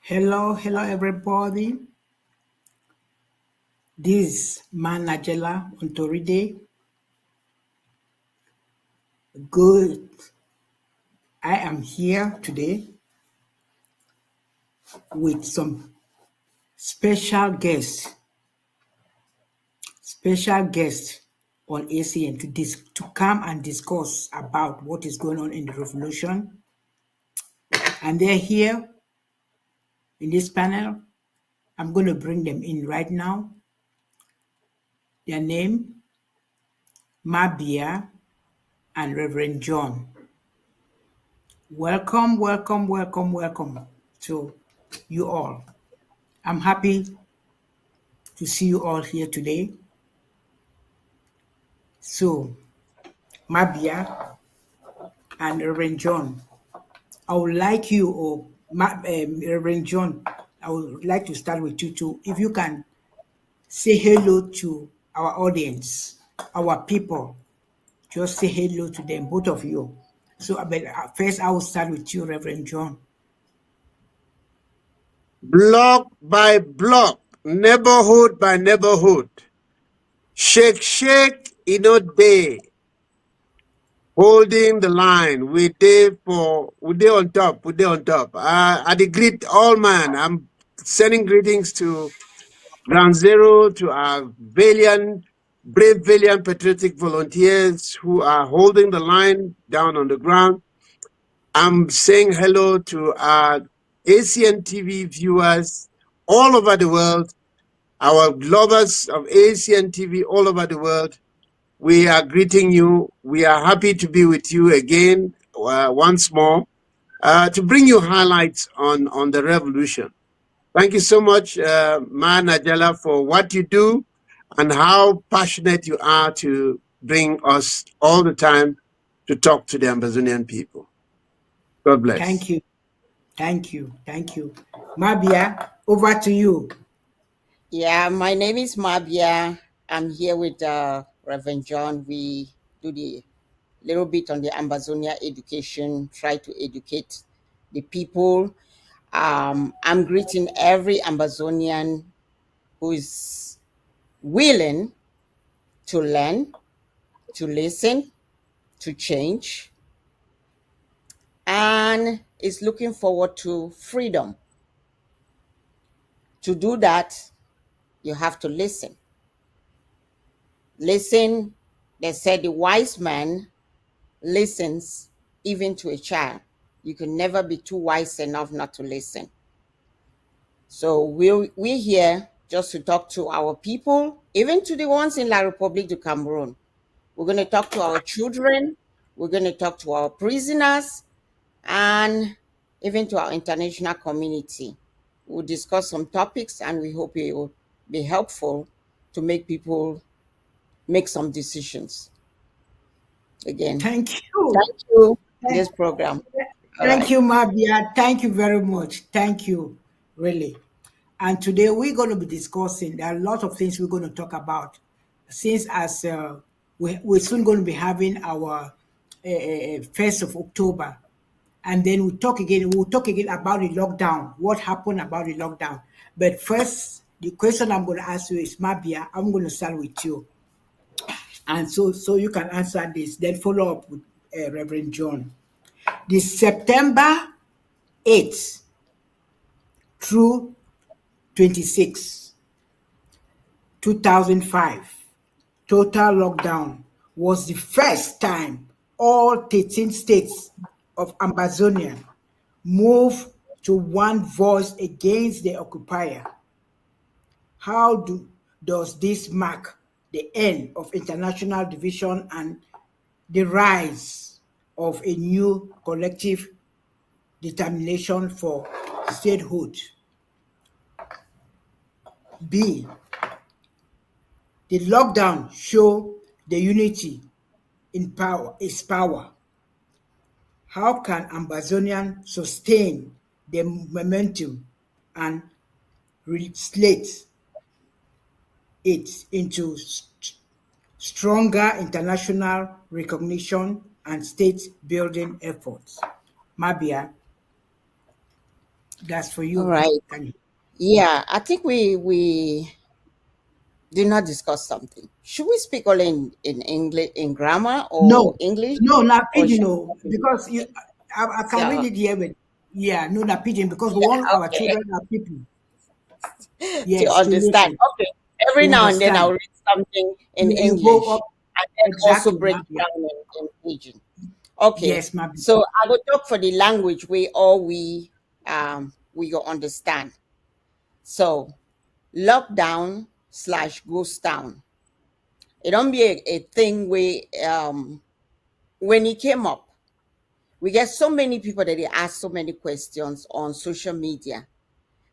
Hello everybody. This is Manajela Ontoride. Good. I am here today with some special guests, special guests on ACN to come and discuss about what is going on in the revolution. And they're here in this panel. I'm going to bring them in right now. Their name, Mabia and Reverend John. Welcome to you all. I'm happy to see you all here today. So, Mabia and Reverend John, I would like you, or Reverend John, I would like to start with you too. If you can say hello to our audience, our people, just say hello to them, both of you. So, but first, I will start with you, Reverend John. Block by block, neighborhood by neighborhood. Shake, day. Holding the line. We day on top, we day on top. I greet all man. I'm sending greetings to Ground Zero, to our valiant patriotic volunteers who are holding the line down on the ground. I'm saying hello to our ACN TV viewers all over the world, our lovers of ACN TV all over the world. We are greeting you. We are happy to be with you again once more to bring you highlights on the revolution. Thank you so much, Ma Najala, for what you do and how passionate you are to bring us all the time to talk to the Ambazonian people. God bless. Thank you. Thank you. Mabia, over to you. Yeah, my name is Mabia. I'm here with Reverend John. We do the little bit on the Ambazonian education, try to educate the people. I'm greeting every Ambazonian who is willing to learn, to listen, to change, and is looking forward to freedom. To do that, you have to listen. Listen, they said the wise man listens even to a child. You can never be too wise enough not to listen. So we're here just to talk to our people, even to the ones in La République du Cameroun. We're going to talk to our children. We're going to talk to our prisoners and even to our international community. We'll discuss some topics and we hope it will be helpful to make people make some decisions. Again, Thank you. thank you for Thank, this program. All thank right. you, Mabia. Thank you very much. Thank you, really. And today we're going to be discussing, there are a lot of things we're going to talk about. Since as we're soon going to be having our 1st of October. And then we'll talk again about the lockdown, what happened about the lockdown. But first, the question I'm going to ask you is, Mabia, I'm going to start with you. And so you can answer this, then follow up with Reverend John. The September 8th through 26, 2005, total lockdown was the first time all 13 states of Ambazonia moved to one voice against the occupier. Does this mark the end of international division and the rise of a new collective determination for statehood? B. The lockdown show the unity in power is power. How can Ambazonian sustain the momentum and translate it into stronger international recognition and state building efforts? Mabia. That's for All you. right. Thank you. Yeah, I think we did not discuss something. Should we speak only in English, in grammar or No, English, no, not or pigeon, should no, because you, I can read so it here, but yeah, no, not pigeon, because we want our okay children are people, to yes, to understand? listen, Okay, every to now and then I'll understand. read something in You go English up and then also exactly, break ma'am. it Yeah, down in pidgin. Okay, yes, ma'am. so I will talk for the language we all we go understand. So lockdown slash ghost town. It don't be a thing where when it came up, we get so many people that they ask so many questions on social media.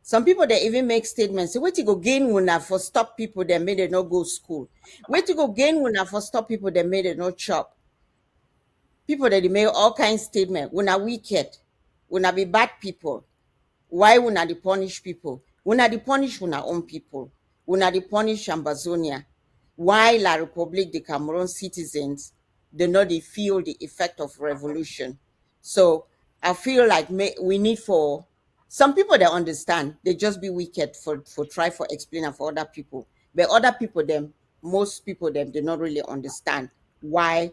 Some people they even make statements. Say, wait to go gain una for stop people that made it not go school. Wait to go gain una for stop people that made it not shop. People that they make all kinds of statements. Una wicked. Una be bad people. Why una dey punish people? Una dey punish una own people. Una dey punish Ambazonia. Why La Republique de Cameroun citizens do not dey feel the effect of revolution? So I feel like we need for some people that understand, they just be wicked for try for explain for other people. But other people them, most people them, they not really understand why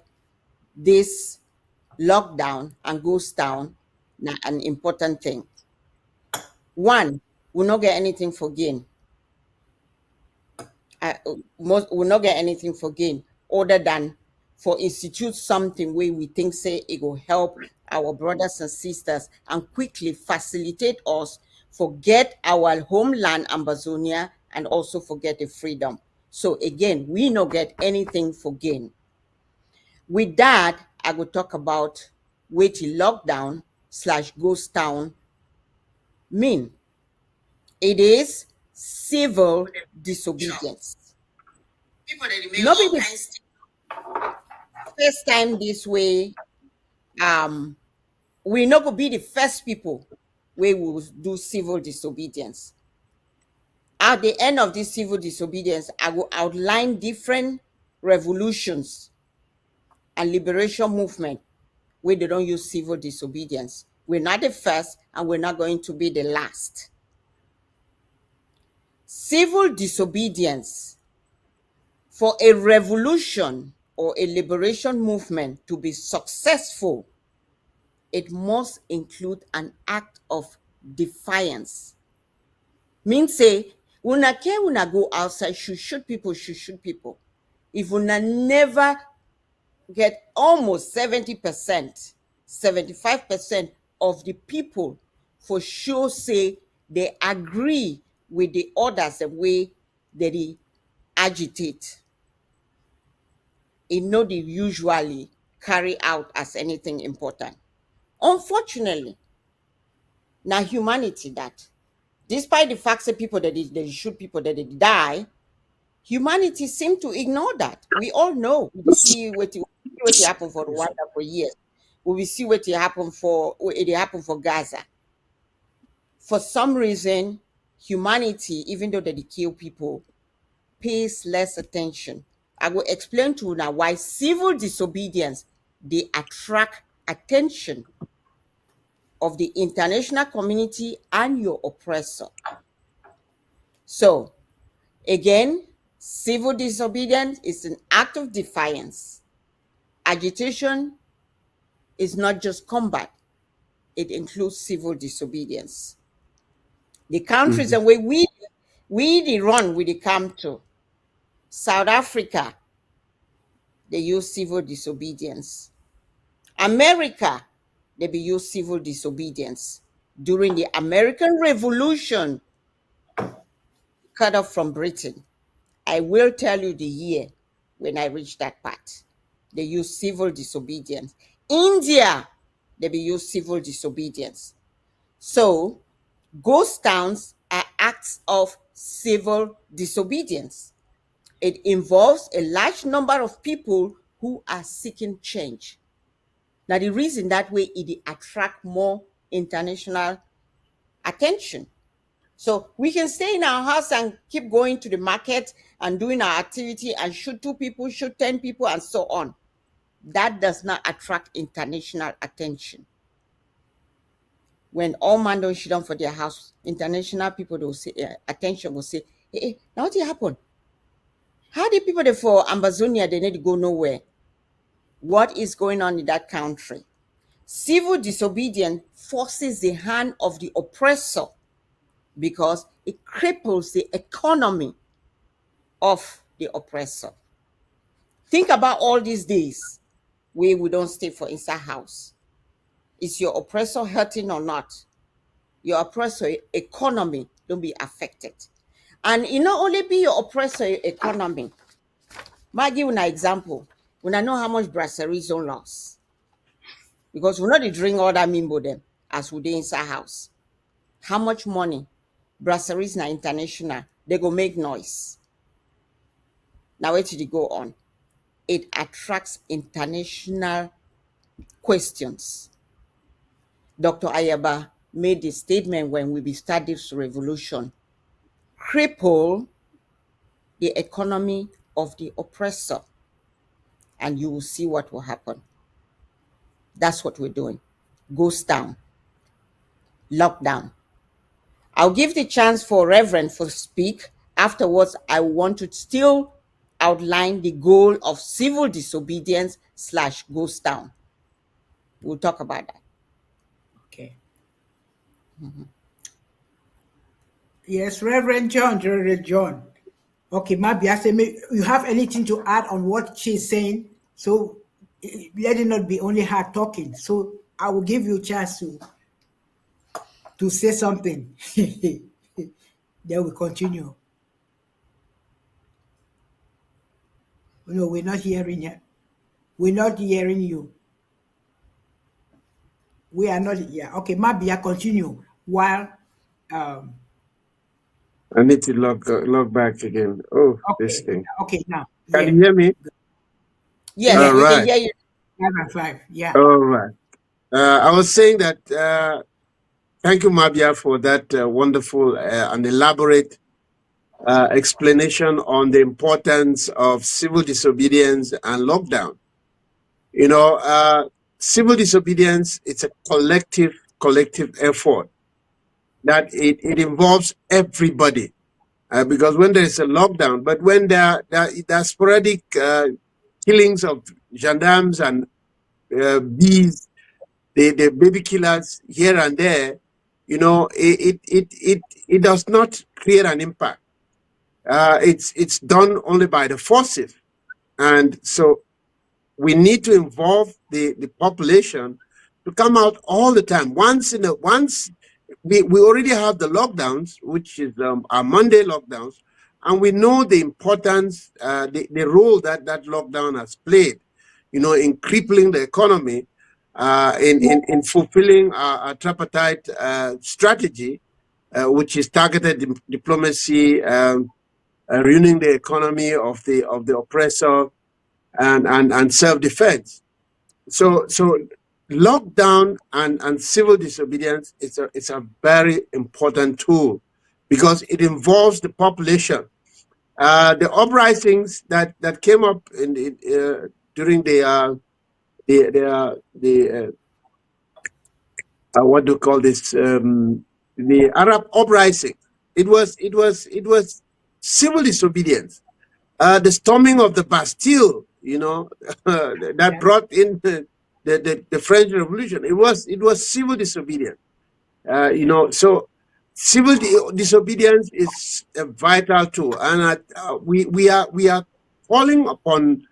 this lockdown and goes down na an important thing. One, will not get anything for gain. Most will not get anything for gain other than for institute something where we think say it will help our brothers and sisters and quickly facilitate us forget our homeland Ambazonia and also forget the freedom. So again, we not get anything for gain. With that, I will talk about waiting lockdown slash ghost town mean. It is civil disobedience. People that they make Not be all the kinds. first time this way. We not go be the first people where we will do civil disobedience. At the end of this civil disobedience, I will outline different revolutions and liberation movement where they don't use civil disobedience. We're not the first, and we're not going to be the last. Civil disobedience for a revolution or a liberation movement to be successful, it must include an act of defiance. Means say, una care una go outside, should people, should people. If una never get almost 70%, 75% of the people for sure say they agree with the orders the way they agitate. It no they usually carry out as anything important. Unfortunately, now humanity that, despite the fact that people that they shoot people that they die, humanity seem to ignore that. We all know. We see what happened for Rwanda for years. We will see what it happened for Gaza. For some reason, humanity, even though they kill people, pays less attention. I will explain to you now why civil disobedience they attract attention of the international community and your oppressor. So again, civil disobedience is an act of defiance. Agitation is not just combat, it includes civil disobedience. The countries Mhm. and where we the run we the come to. South Africa, they use civil disobedience. America, they be use civil disobedience. During the American Revolution, cut off from Britain. I will tell you the year when I reach that part. They use civil disobedience. India, they be use civil disobedience. So, ghost towns are acts of civil disobedience. It involves a large number of people who are seeking change. Now, the reason that way it attract more international attention. So we can stay in our house and keep going to the market and doing our activity and shoot 2 people, shoot 10 people, and so on. That does not attract international attention. when all man don't sit down for their house, international people will say, attention will say, hey, now what happened? How did people there for Ambazonia, they need to go nowhere? What is going on in that country? Civil disobedience forces the hand of the oppressor because it cripples the economy of the oppressor. Think about all these days where we don't stay for inside house. Is your oppressor hurting or not? Your oppressor economy don't be affected. And it not only be your oppressor economy. Might give you an example. When I know how much brasseries don't loss. Because we know they drink all that mimbo them as we dey inside house. How much money brasseries na international, they go make noise. Now where did it go on? It attracts international questions. Dr. Ayaba made the statement when we start this revolution. Cripple the economy of the oppressor, and you will see what will happen. That's what we're doing. Ghost down. Lockdown. I'll give the chance for Reverend to speak. Afterwards, I want to still outline the goal of civil disobedience / ghost town. We'll talk about that. Okay. Yes, Reverend John, Reverend John. Okay, maybe you have anything to add on what she's saying? So let it not be only her talking. So I will give you a chance to say something. Then we continue. No, we're not hearing you. We're not hearing you. We are not here. Okay, maybe I continue while I need to log back again. Oh, this okay. thing. Okay, now. Can Yeah. you hear me? Yes, Yeah. All we can right. hear you. 5 and 5. Yeah. All right. I was saying that thank you, Mabia, for that wonderful and elaborate explanation on the importance of civil disobedience and lockdown. You know, civil disobedience, it's a collective effort that it involves everybody. Because when there is a lockdown, but when there are sporadic killings of gendarmes and bees, the baby killers here and there, you know, it does not create an impact. It's done only by the forces, and so we need to involve the population to come out all the time. Once we already have the lockdowns, which is our Monday lockdowns, and we know the importance, the role that lockdown has played, you know, in crippling the economy, in fulfilling our tripartite strategy, which is targeted diplomacy, ruining the economy of the oppressor, and self-defense. So lockdown and civil disobedience it's a very important tool because it involves the population. The uprisings that came up during what do you call this, the Arab uprising. It was civil disobedience. The storming of the Bastille, you know, that brought in the French Revolution. It was civil disobedience. You know, so civil disobedience is a vital tool, and we are calling upon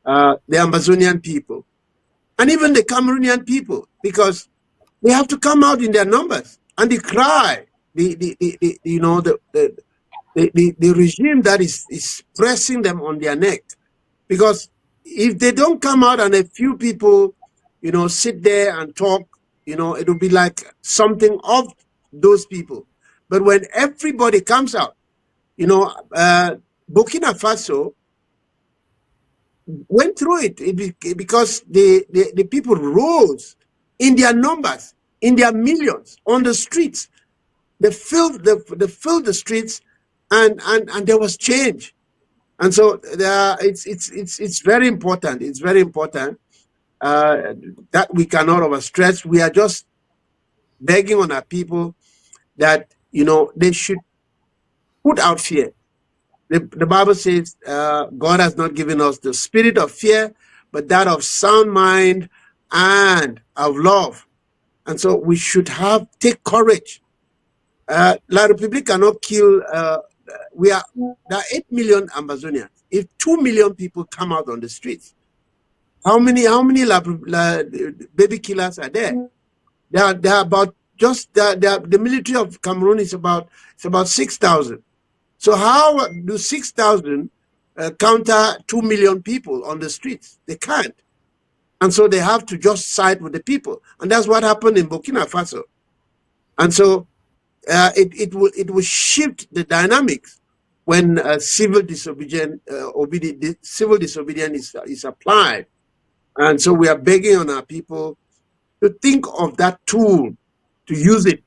the Ambazonian people and even the Cameroonian people, because they have to come out in their numbers and they cry the you know the regime that is pressing them on their neck. Because if they don't come out and a few people, you know, sit there and talk, you know, it'll be like something of those people. But when everybody comes out, you know, Burkina Faso went through it, because the people rose in their numbers, in their millions on the streets. They filled the streets, and there was change. And so it's very important. It's very important that we cannot overstress. We are just begging on our people that, they should put out fear. The Bible says God has not given us the spirit of fear, but that of sound mind and of love. And so we should take courage. La Republic cannot kill. There are 8 million Ambazonians. If 2 million people come out on the streets, how many baby killers are there? There are about the military of Cameroon is about 6,000. So how do 6,000 counter 2 million people on the streets? They can't. And so they have to just side with the people. And that's what happened in Burkina Faso. And so it will shift the dynamics when civil disobedience is applied. And so we are begging on our people to think of that tool, to use it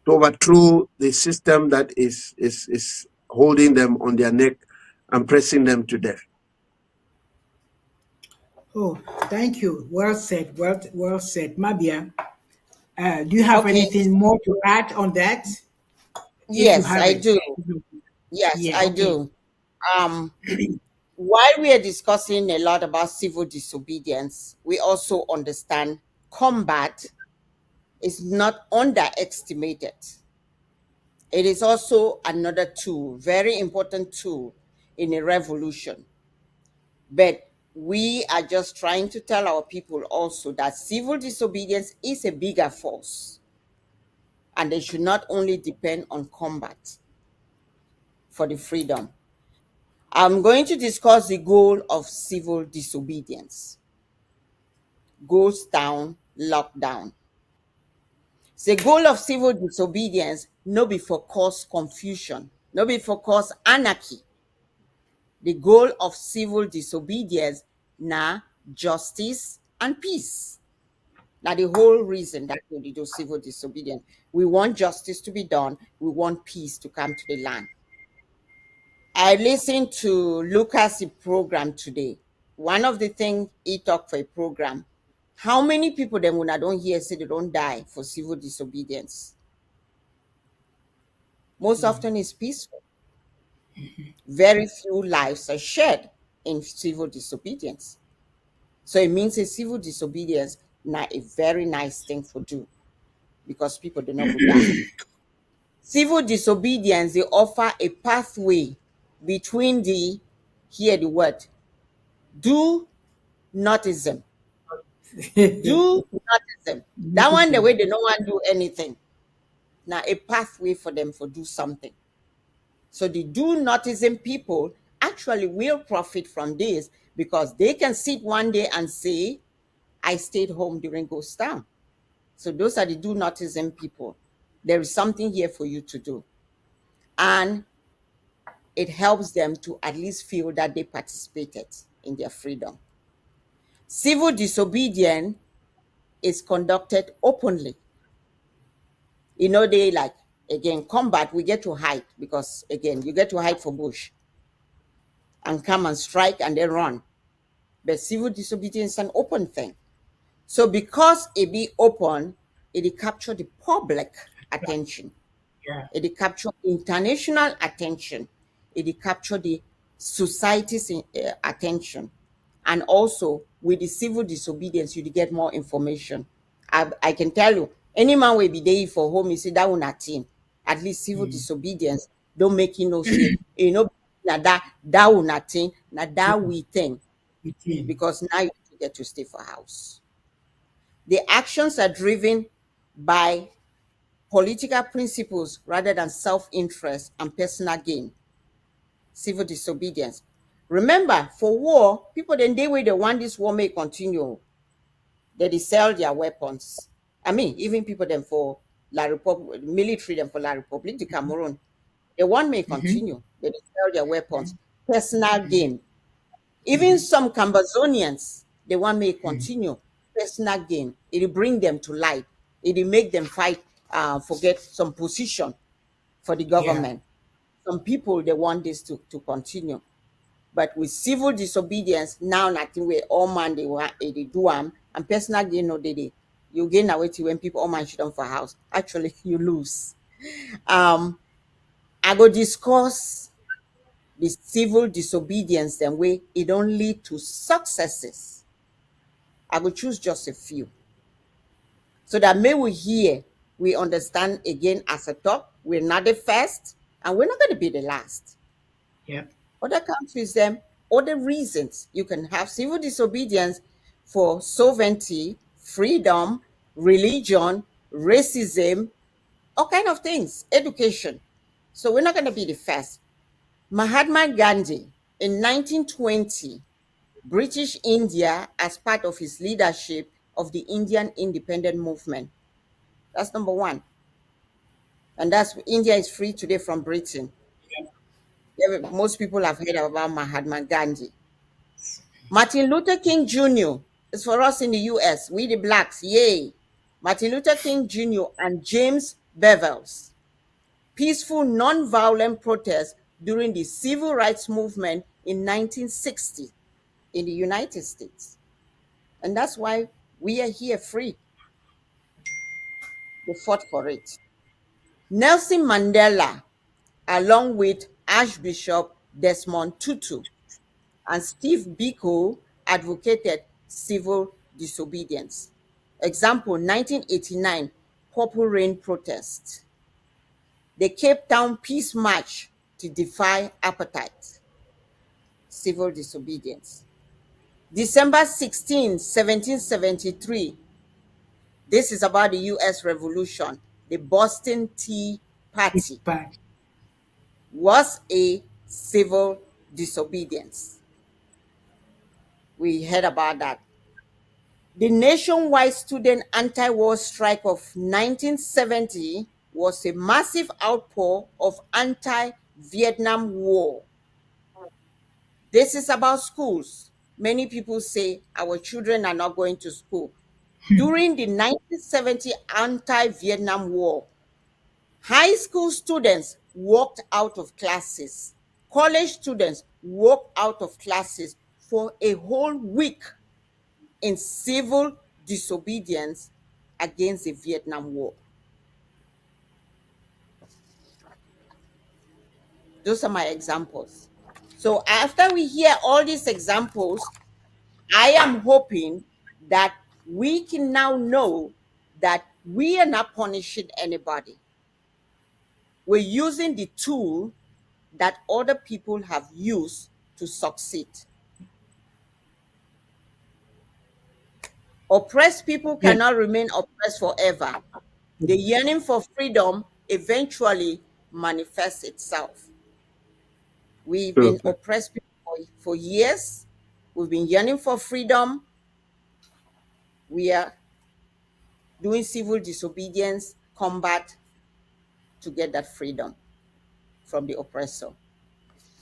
to overthrow the system that is holding them on their neck and pressing them to death. Oh, thank you. Well said. Well said. Mabia, do you have Okay. anything more to add on that? If you Yes, have I it. do. Yes, Yeah, I okay. do. Um, while we are discussing a lot about civil disobedience, we also understand combat is not underestimated. It is also another tool, very important tool in a revolution. But we are just trying to tell our people also that civil disobedience is a bigger force, and they should not only depend on combat for the freedom. I'm going to discuss the goal of civil disobedience. Goes down, lockdown. The goal of civil disobedience no be for cause confusion, no be for cause anarchy. The goal of civil disobedience na justice and peace. Now the whole reason that we do civil disobedience, we want justice to be done, we want peace to come to the land. I listened to Lucas' program today. One of the things he talked for a program, how many people then when I don't hear say they don't die for civil disobedience? Most often it's peaceful. Very few lives are shed in civil disobedience. So it means a civil disobedience not a very nice thing for do because people do not go die. Civil disobedience, they offer a pathway between hear the word, do notism. Do notism. That one, the way they don't want to do anything. Now, a pathway for them for do something. So the do notism people actually will profit from this because they can sit one day and say, I stayed home during Ghost Town. So those are the do notism people. There is something here for you to do. And it helps them to at least feel that they participated in their freedom. Civil disobedience is conducted openly. They like, again, combat, we get to hide because, again, you get to hide for bush and come and strike and then run. But civil disobedience is an open thing. So because it be open, it capture the public attention. Yeah. It capture international attention. It capture the society's attention. And also, with the civil disobedience, you get more information. I can tell you, any man will be there for home, you say that one a thing. At least civil disobedience, don't make you know say, na that one a thing, na that we thing. Because now you get to stay for house. The actions are driven by political principles rather than self-interest and personal gain. Civil disobedience. Remember, for war, people then they way they want this war may continue. They sell their weapons. I mean, even people then for La Republic, military them for La Republique de Cameroon, the one may continue. They sell their weapons. Personal gain. Even some Ambazonians, the one may continue. Personal gain. It will bring them to light. It will make them fight, forget some position for the Yeah. government. Some people, they want this to continue. But with civil disobedience, now nothing where all man they want they do and personal gain no they You gain a weight when people all man shit on for house. Actually, you lose. Um, I go discuss the civil disobedience and way it don't lead to successes. I will choose just a few. So that may we hear, we understand again as a talk, we're not the first and we're not going to be the last. Yeah. Other countries, them, other reasons you can have civil disobedience for sovereignty, freedom, religion, racism, all kind of things, education. So we're not going to be the first. Mahatma Gandhi in 1920, British India as part of his leadership of the Indian independent movement. That's number one. And that's India is free today from Britain. Most people have heard about Mahatma Gandhi. Martin Luther King Jr. is for us in the US, we the blacks, yay. Martin Luther King Jr. and James Bevel's peaceful non-violent protest during the civil rights movement in 1960 in the United States. And that's why we are here free. They fought for it. Nelson Mandela, along with Archbishop Desmond Tutu and Steve Biko, advocated civil disobedience. Example, 1989 Purple Rain protest. The Cape Town Peace March to defy apartheid. Civil disobedience. December 16, 1773. This is about the US Revolution. The Boston Tea Party But was a civil disobedience. We heard about that. The nationwide student anti-war strike of 1970 was a massive outpour of anti-Vietnam War. This is about schools. Many people say our children are not going to school. During the 1970 anti-Vietnam War, high school students walked out of classes. College students walked out of classes for a whole week in civil disobedience against the Vietnam War. Those are my examples. So after we hear all these examples, I am hoping that we can now know that we are not punishing anybody. We're using the tool that other people have used to succeed. Oppressed people yeah, cannot remain oppressed forever. The yearning for freedom eventually manifests itself. We've been Okay. oppressed people for years. We've been yearning for freedom. We are doing civil disobedience, combat to get that freedom from the oppressor.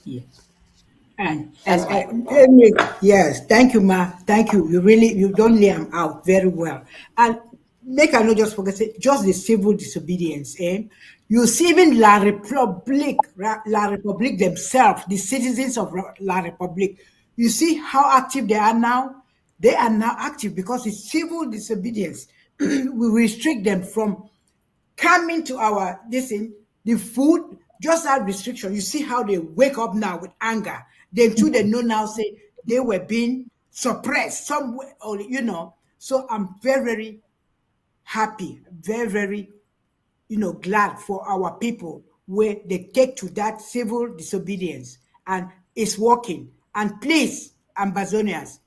yeah. And That's my yes, thank you, Ma. Thank you. You don't lay them out very well. And make I not just forget it, just the civil disobedience. You see, even La Republic themselves, the citizens of La Republic, you see how active they are now. They are now active because it's civil disobedience. We restrict them from coming to our this thing, the food, just that restriction. You see how they wake up now with anger. Then too, they know now say they were being suppressed somewhere, or So I'm very, very happy, very, very glad for our people where they take to that civil disobedience and it's working. And please, Ambazonians,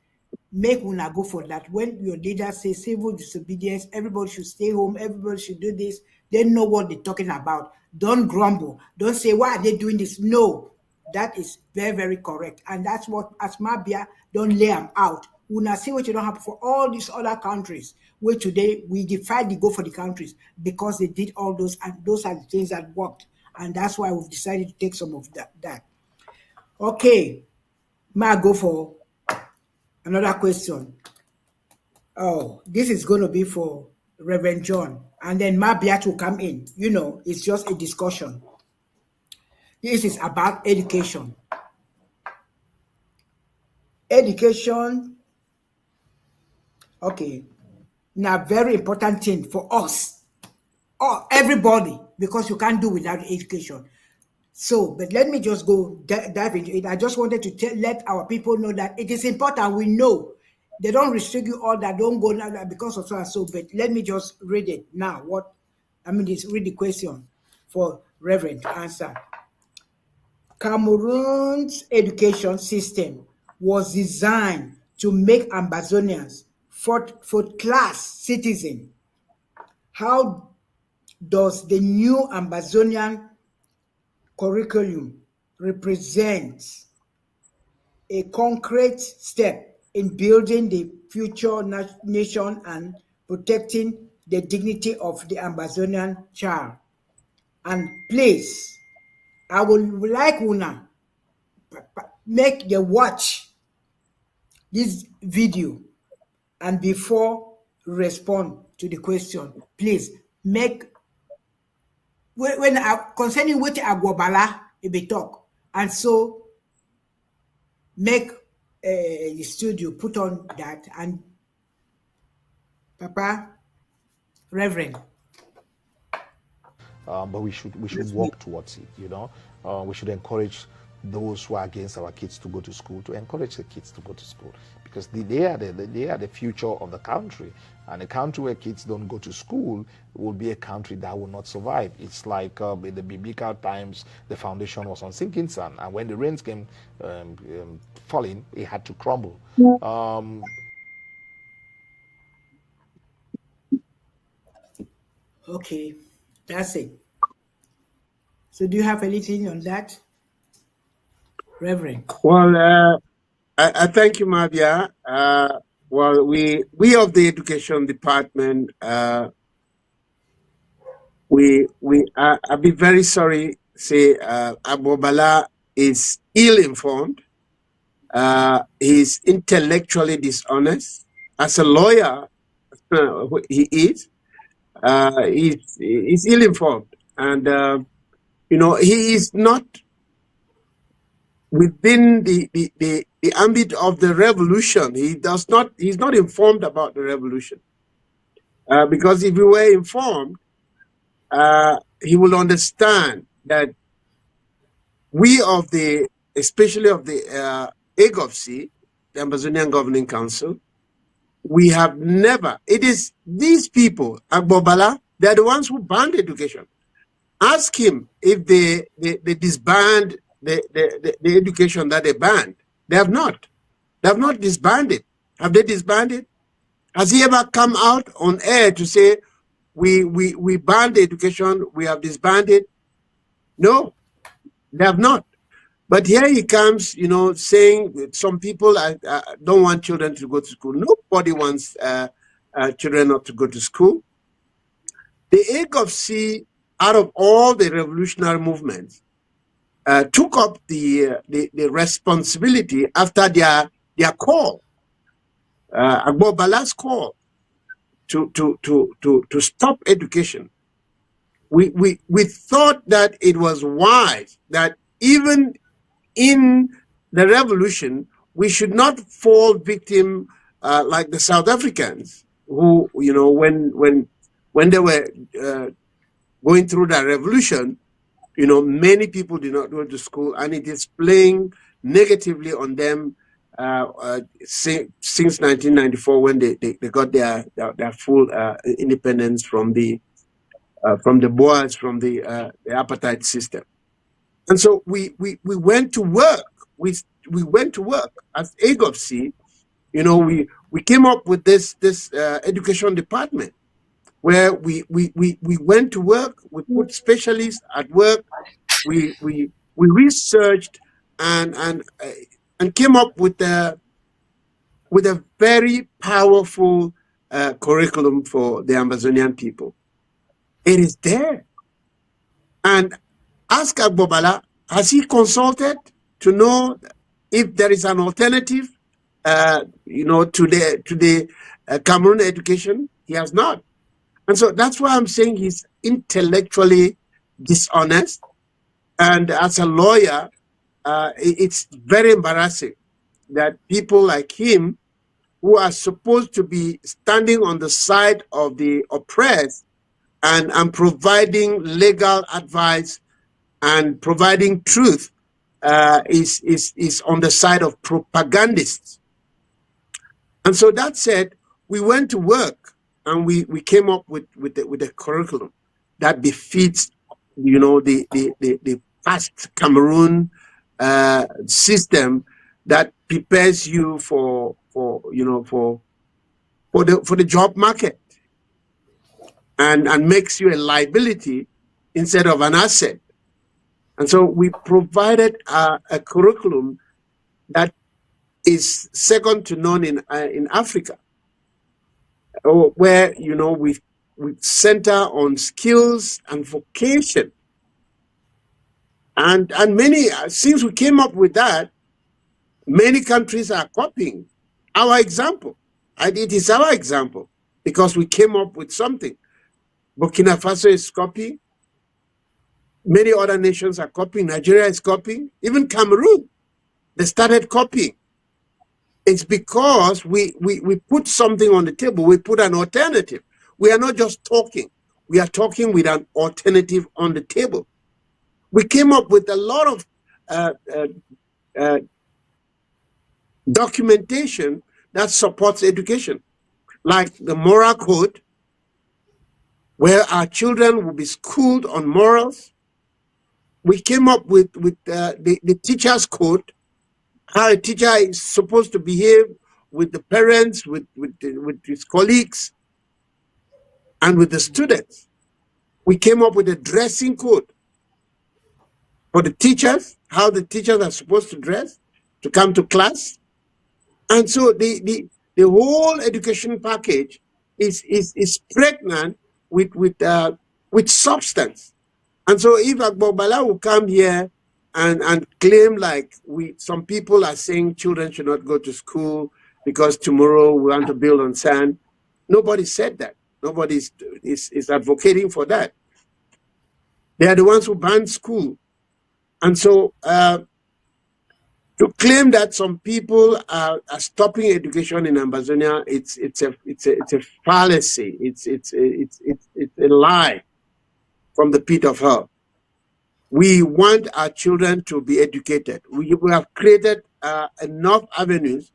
make una go for that. When your leader says civil disobedience, everybody should stay home, everybody should do this. They know what they're talking about. Don't grumble. Don't say, why are they doing this? No, that is very, very correct. And that's what Asmabia don't lay them out. Una see what you don't happen for all these other countries where today we defy the go for the countries because they did all those, and those are the things that worked. And that's why we've decided to take some of that. Okay, may I go for another question? Oh, this is going to be for Reverend John. And then Mabiat will come in. It's just a discussion. This is about education. Education. Okay. now very important thing for us, or everybody, because you can't do without education. So, but let me just go dive into it. I just wanted to let our people know that it is important. We know they don't restrict you all that don't go now because of so and so. But let me just read it now. What I mean is read the question for Reverend to answer. Cameroon's education system was designed to make Ambazonians fourth-class citizens. How does the new Ambazonian curriculum represent a concrete step in building the future nation and protecting the dignity of the Ambazonian child? And please, I would like Una make the watch this video, and before respond to the question, please make when concerning wetin Agwabala e be talk, and so make the studio put on that, and Papa Reverend. But we should Yes, work towards it. We should encourage those who are against our kids to go to school to encourage the kids to go to school, because they are the future of the country, and a country where kids don't go to school will be a country that will not survive. It's like in the biblical times, the foundation was on sinking sand, and when the rains came falling, it had to crumble. Um, Okay, that's it. So do you have anything on that, Reverend? Well, I thank you, Mavia. Well, we of the education department, I'll be very sorry. Say, Abobala is ill-informed. He's intellectually dishonest. As a lawyer, he is. He's ill-informed, and he is not within the ambit of the revolution. He's not informed about the revolution, because if he were informed, he will understand that we of the, especially of the AGOVC, the Ambazonian Governing Council, we have never, it is these people, Agbobala, they're the ones who banned education. Ask him if they disband the education that they banned. They have not. They have not disbanded. Have they disbanded? Has he ever come out on air to say, we banned the education, we have disbanded? No, they have not. But here he comes, saying some people don't want children to go to school. Nobody wants children not to go to school. The AGOVC, out of all the revolutionary movements, took up the responsibility after their call, Agbobala's call, to stop education. We thought that it was wise that even in the revolution, we should not fall victim like the South Africans, who, when they were going through that revolution, many people did not go to school, and it is playing negatively on them since 1994, when they got their full independence from the Boers, from the apartheid system. And so we went to work. We went to work as AGOVC. We came up with this education department, where we went to work. We put specialists at work. We researched and came up with a very powerful curriculum for the Ambazonian people. It is there. And ask Agbobala, has he consulted to know if there is an alternative, to the Cameroon education? He has not. And so that's why I'm saying he's intellectually dishonest. And as a lawyer, it's very embarrassing that people like him who are supposed to be standing on the side of the oppressed and providing legal advice and providing truth is on the side of propagandists. And so that said, we went to work and we came up with a curriculum that befits, the past Cameroon system that prepares you for the job market and makes you a liability instead of an asset. And so we provided a curriculum that is second to none in Africa, where we center on skills and vocation, and many, since we came up with that, many countries are copying our example. And it is our example because we came up with something. Burkina Faso is copying. Many other nations are copying. Nigeria is copying. Even Cameroon, they started copying. It's because we put something on the table. We put an alternative. We are not just talking. We are talking with an alternative on the table. We came up with a lot of documentation that supports education, like the moral code, where our children will be schooled on morals. We came up with the teacher's code, how a teacher is supposed to behave with the parents, with his colleagues, and with the students. We came up with a dressing code for the teachers, how the teachers are supposed to dress to come to class. And so the whole education package is pregnant with substance. And so if Agbobala will come here and claim, like some people are saying children should not go to school because tomorrow we want to build on sand, nobody said that. Nobody is advocating for that. They are the ones who banned school. And so to claim that some people are stopping education in Ambazonia, it's a fallacy. It's a lie from the pit of hell. We want our children to be educated. We have created enough avenues.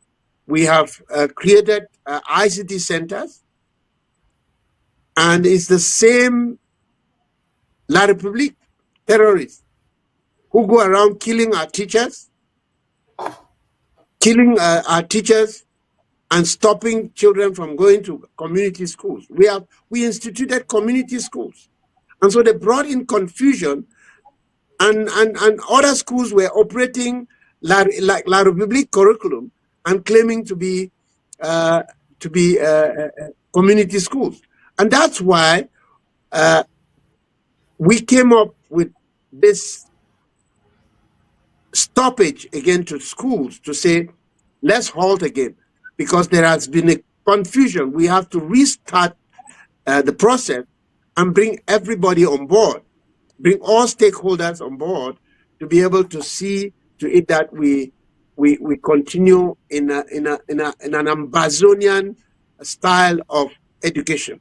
We have created ICT centers, and it's the same La République terrorists who go around killing our teachers, and stopping children from going to community schools. We instituted community schools. And so they brought in confusion, and other schools were operating like La République curriculum and claiming to be community schools. And that's why we came up with this stoppage again to schools to say, let's halt again, because there has been a confusion. We have to restart the process and bring everybody on board, bring all stakeholders on board to be able to see to it that we continue in an Ambazonian style of education.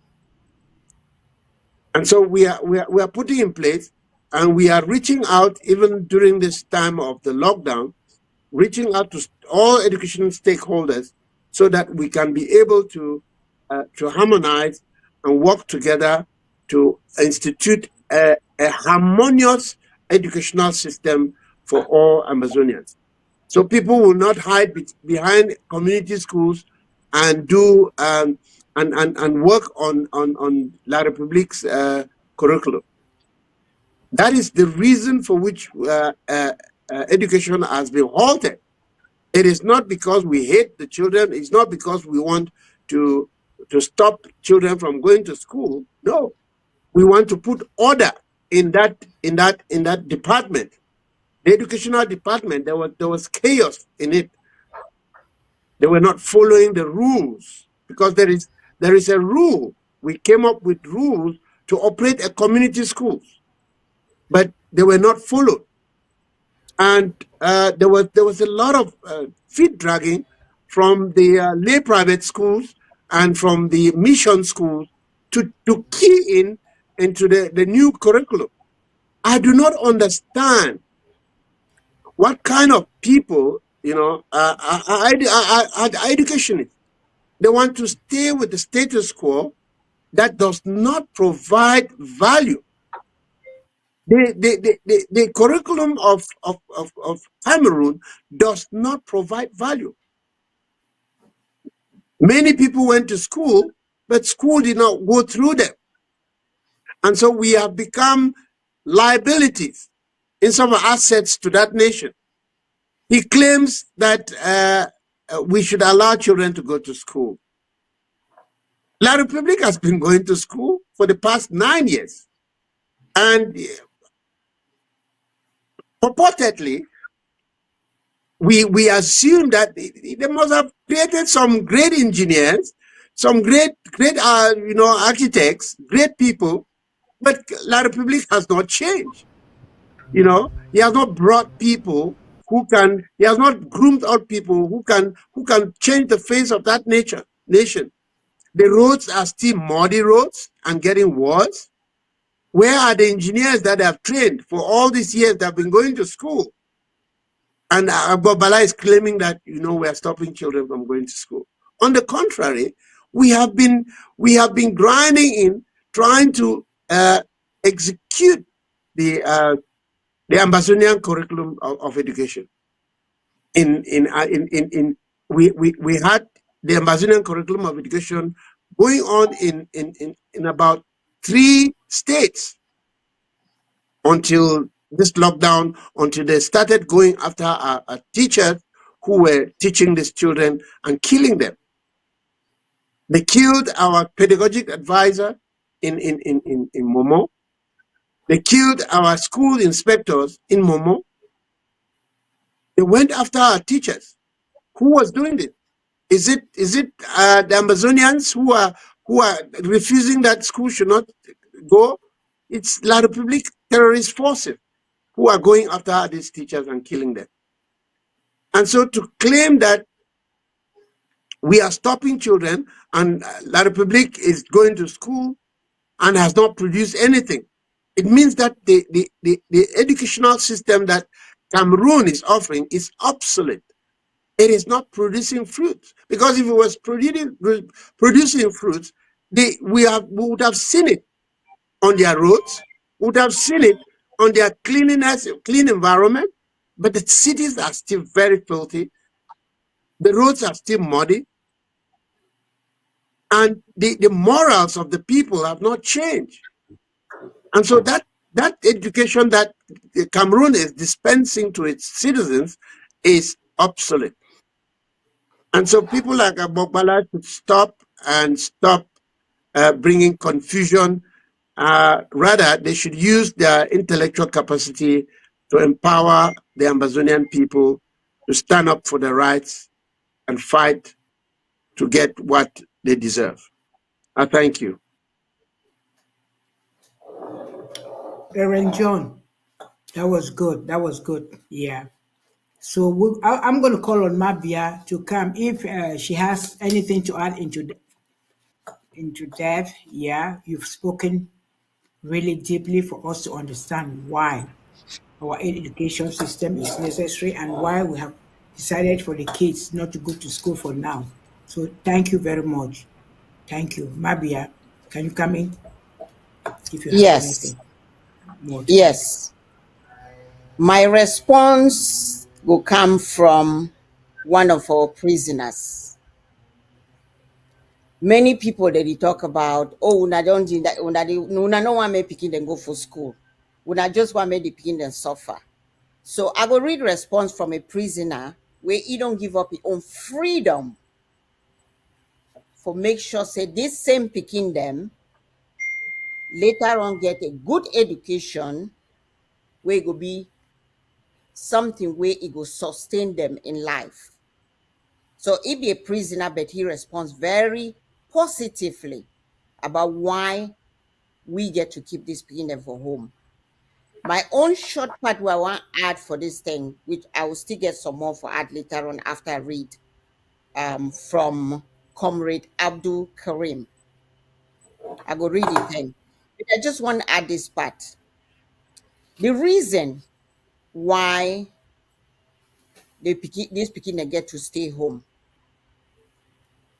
And so we are putting in place, and we are reaching out even during this time of the lockdown, reaching out to all education stakeholders so that we can be able to harmonize and work together to institute a harmonious educational system for all Ambazonians. So people will not hide behind community schools and do and work on La République's curriculum. That is the reason for which education has been halted. It is not because we hate the children. It's not because we want to stop children from going to school. No, we want to put order in that department. The educational department, there was chaos in it. They were not following the rules, because there is a rule. We came up with rules to operate a community schools, but they were not followed. And there was a lot of feet dragging from the lay private schools and from the mission schools to key in into the new curriculum. I do not understand what kind of people, are educationists. They want to stay with the status quo that does not provide value. The curriculum of Cameroon does not provide value. Many people went to school, but school did not go through them. And so we have become liabilities instead of assets to that nation. He claims that we should allow children to go to school. La Republique has been going to school for the past 9 years. And purportedly, we assume that they must have created some great engineers, some great architects, great people, but La Republique has not changed. He has not brought people he has not groomed out people who can change the face of that nation. The roads are still muddy roads and getting worse. Where are the engineers that have trained for all these years that have been going to school? And Bala is claiming that, we are stopping children from going to school. On the contrary, we have been grinding in trying to execute the Ambazonian curriculum of education. We had the Ambazonian curriculum of education going on in about 3 states until this lockdown, until they started going after our teachers who were teaching these children and killing them. They killed our pedagogic advisor in Momo. They killed our school inspectors in Momo. They went after our teachers. Who was doing this? Is it the Ambazonians who are refusing that school should not go? It's La Republique terrorist forces who are going after these teachers and killing them. And so to claim that we are stopping children and La Republique is going to school and has not produced anything, it means that the educational system that Cameroon is offering is obsolete. It is not producing fruits. Because if it was producing fruits, we would have seen it on their roads, would have seen it on their clean environment, but the cities are still very filthy. The roads are still muddy. And the morals of the people have not changed. And so that education that Cameroon is dispensing to its citizens is obsolete. And so people like Abokbala should stop bringing confusion. Rather, they should use their intellectual capacity to empower the Ambazonian people to stand up for their rights and fight to get what they deserve. I thank you. Reverend John, that was good. That was good. Yeah. So I'm going to call on Mabia to come if she has anything to add into that. Yeah, you've spoken really deeply for us to understand why our education system is necessary and why we have decided for the kids not to go to school for now. So thank you very much. Thank you. Mabia, can you come in if you have Yes, anything more to add? yes. My response will come from one of our prisoners. Many people that they talk about, oh, una don't do that, una no want me picking them go for school. Una just want me the picking them suffer. So I will read response from a prisoner where he don't give up his own freedom for make sure say this same picking them later on get a good education where it will be something where it will sustain them in life. So he be a prisoner, but he responds very positively about why we get to keep this picking them for home. My own short part where I want to add for this thing, which I will still get some more for add later on after I read from Comrade Abdul Karim. I go read it then. But I just want to add this part. The reason why this pikin they get to stay home.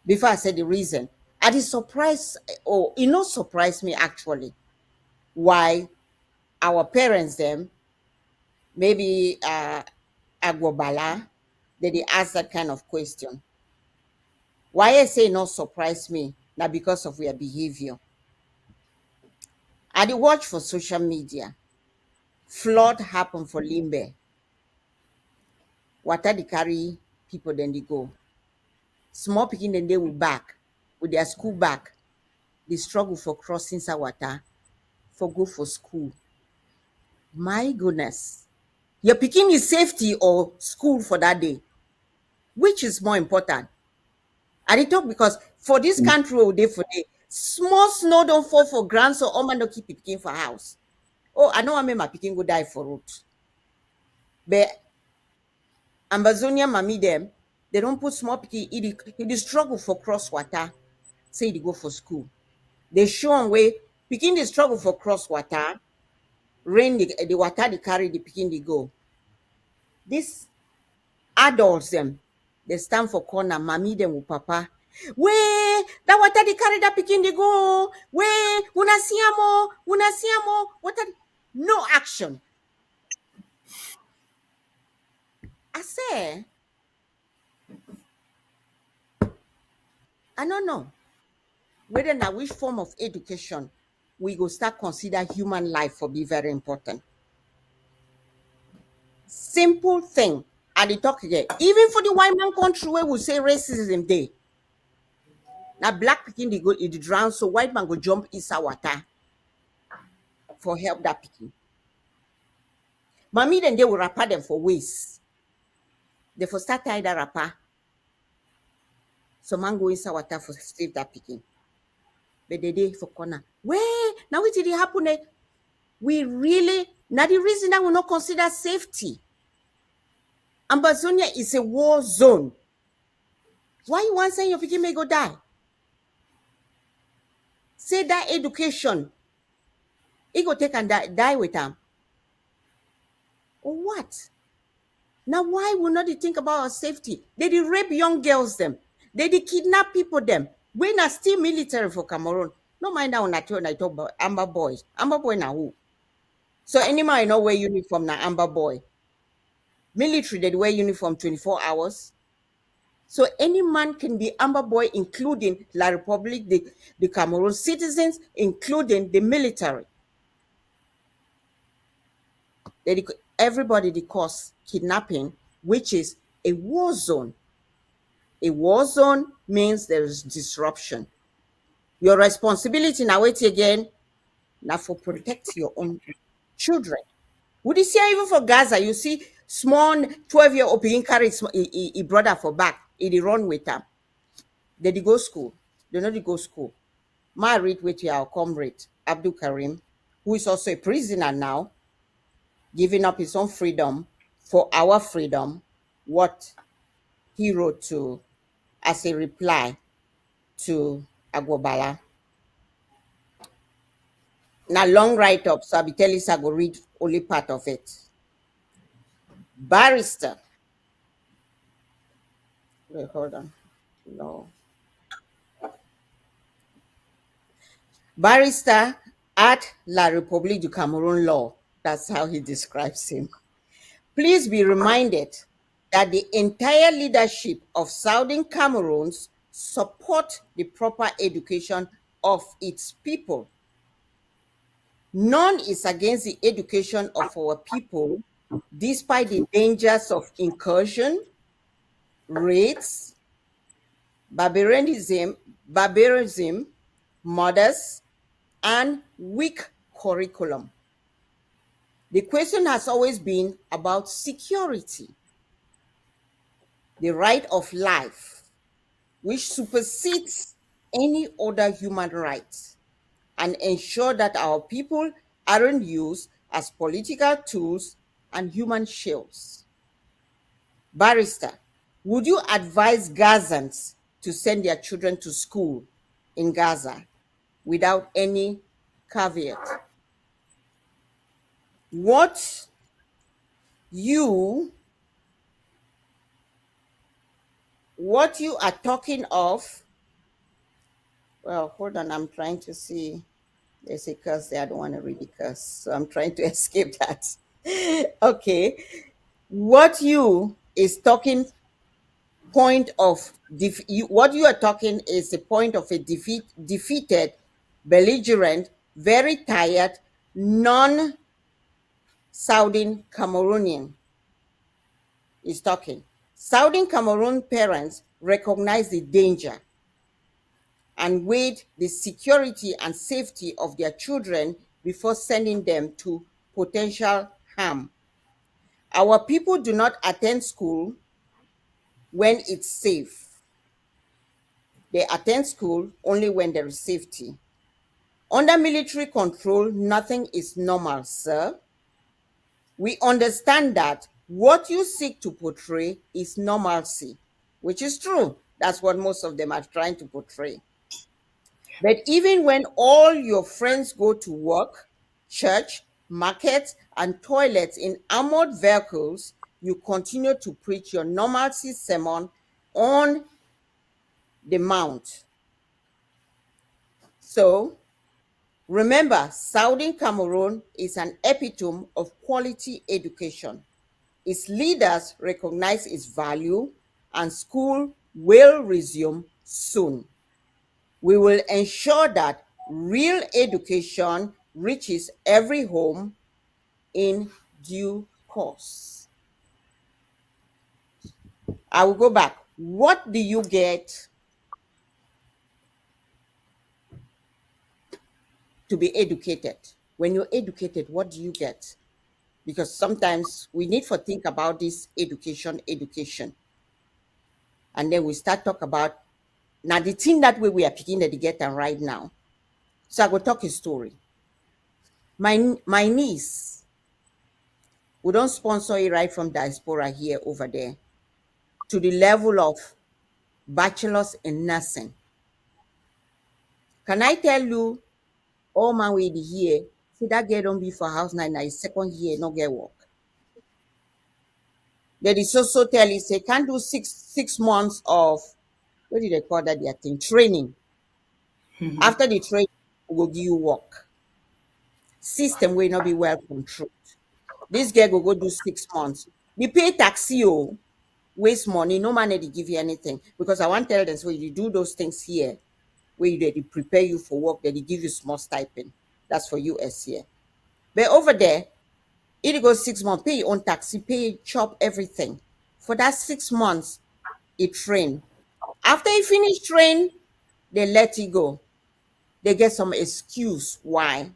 Before I said the reason, I did surprise, or it not surprise me actually, why our parents them, maybe Agwabala, they ask that kind of question. Why I say not surprise me, not because of their behavior. I did watch for social media. Flood happened for Limbe. Water they carry people, then they go. Small picking, then they will back with their school bag. They struggle for crossing Sawata, for go for school. My goodness. Your picking is safety or school for that day. Which is more important? I did talk because for this country all day for day, small snow don't fall for ground, so all man don't keep picking for house. Oh, I know I made my picking go die for road. But Ambazonian mommy them, they don't put small picking, it struggle for cross water, say they go for school. They show on way, picking the struggle for cross water, rain the water they carry, the picking they go. This adults them, they stand for corner, mommy them with papa. Wait, that water they carry that picking they go. Wait, una siamo, water. No action. I say, I don't know whether now which form of education we go start consider human life for be very important. Simple thing. And they talk again. Even for the white man country where we say racism day. Now black picking they go in the drown, so white man go jump inside water for help that picking. Mommy then they will wrapper them for waste. They for start tie that wrapper. So man go inside water for save that picking. But they day for corner. Where now what did it happen? We really now the reason that we not consider safety. Ambazonia is a war zone. Why you want say your picking may go die? Say that education, it go take and die with them. Or what? Now why will not they think about our safety? They did rape young girls them. They did kidnap people them. We not still military for Cameroun. No mind that when I talk about Amber boys. Amber boy now who? So any man know wear uniform now Amber boy. Military they wear uniform 24 hours. So any man can be Amber boy, including La Republic, the Cameroon citizens, including the military. Everybody they cause kidnapping, which is a war zone. A war zone means there is disruption. Your responsibility now wait again, now for protect your own children. Would you see even for Gaza, you see small 12-year-old being carry a brother for back, he run with them. They go school. They know they go school. Married with our comrade, Abdul Karim, who is also a prisoner now, giving up his own freedom for our freedom, what he wrote to as a reply to Agwabala. Now long write-up, so I'll be telling you I go read only part of it. Barrister. Wait, hold on. No. Barrister at La République du Cameroun law. That's how he describes him. Please be reminded that the entire leadership of Southern Cameroons support the proper education of its people. None is against the education of our people, despite the dangers of incursion, raids, barbarism, murders, and weak curriculum. The question has always been about security, the right of life, which supersedes any other human right, and ensure that our people aren't used as political tools and human shields. Barrister, Would you advise Gazans to send their children to school in Gaza without any caveat? What you are talking of, well, hold on, I'm trying to see. There's a curse there. I don't want to read the curse, so I'm trying to escape that. Okay. What you is talking point of what you are talking is the point of a defeated, belligerent, very tired, non-Southern Cameroonian is talking. Southern Cameroon parents recognize the danger and weighed the security and safety of their children before sending them to potential harm. Our people do not attend school when it's safe. They attend school only when there is safety. Under military control, nothing is normal, sir. We understand that what you seek to portray is normalcy, which is true. That's what most of them are trying to portray. But even when all your friends go to work, church, markets, and toilets in armored vehicles, you continue to preach your normalcy sermon on the mount. So remember, Southern Cameroon is an epitome of quality education. Its leaders recognize its value, and school will resume soon. We will ensure that real education reaches every home in due course. I will go back. What do you get to be educated? When you're educated, what do you get? Because sometimes we need to think about this education. And then we start talk about, now the thing that way we are picking the get right now. So I will talk a story. My niece, we don't sponsor it right from diaspora here over there, to the level of bachelor's in nursing. Can I tell you, all my way to here, see that girl don't be for house now, is second year, no get work. There is also tell you, say, can't do six months of, what did they call that, their thing? Training. After the training, we will give you work. System will not be well controlled. This girl will go do 6 months. We pay taxi, waste money, no man they give you anything. Because I want to tell them, so you do those things here, where they prepare you for work, they give you small stipend. That's for US here. But over there, it goes 6 months, pay your own taxi, pay, chop, everything. For that 6 months, it train. After you finish train, they let it go. They get some excuse why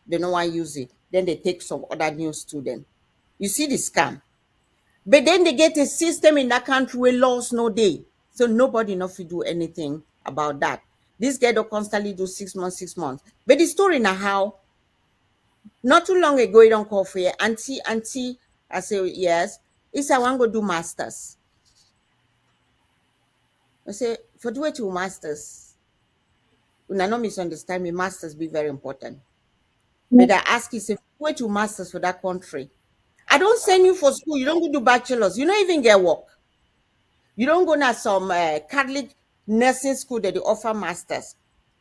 they don't want to use it. Then they take some other new student. You see the scam. But then they get a system in that country where laws no day. So nobody know if you do anything about that. This guy don't constantly do 6 months, 6 months. But the story now how, not too long ago, he don't call for you. Auntie, I say, yes. He said, I want to go do masters. I say, for do it to masters. Una not misunderstand me, masters be very important. But I ask you, say, where to masters for that country? I don't send you for school. You don't go do bachelors. You don't even get work. You don't go to some Catholic nursing school that they offer masters.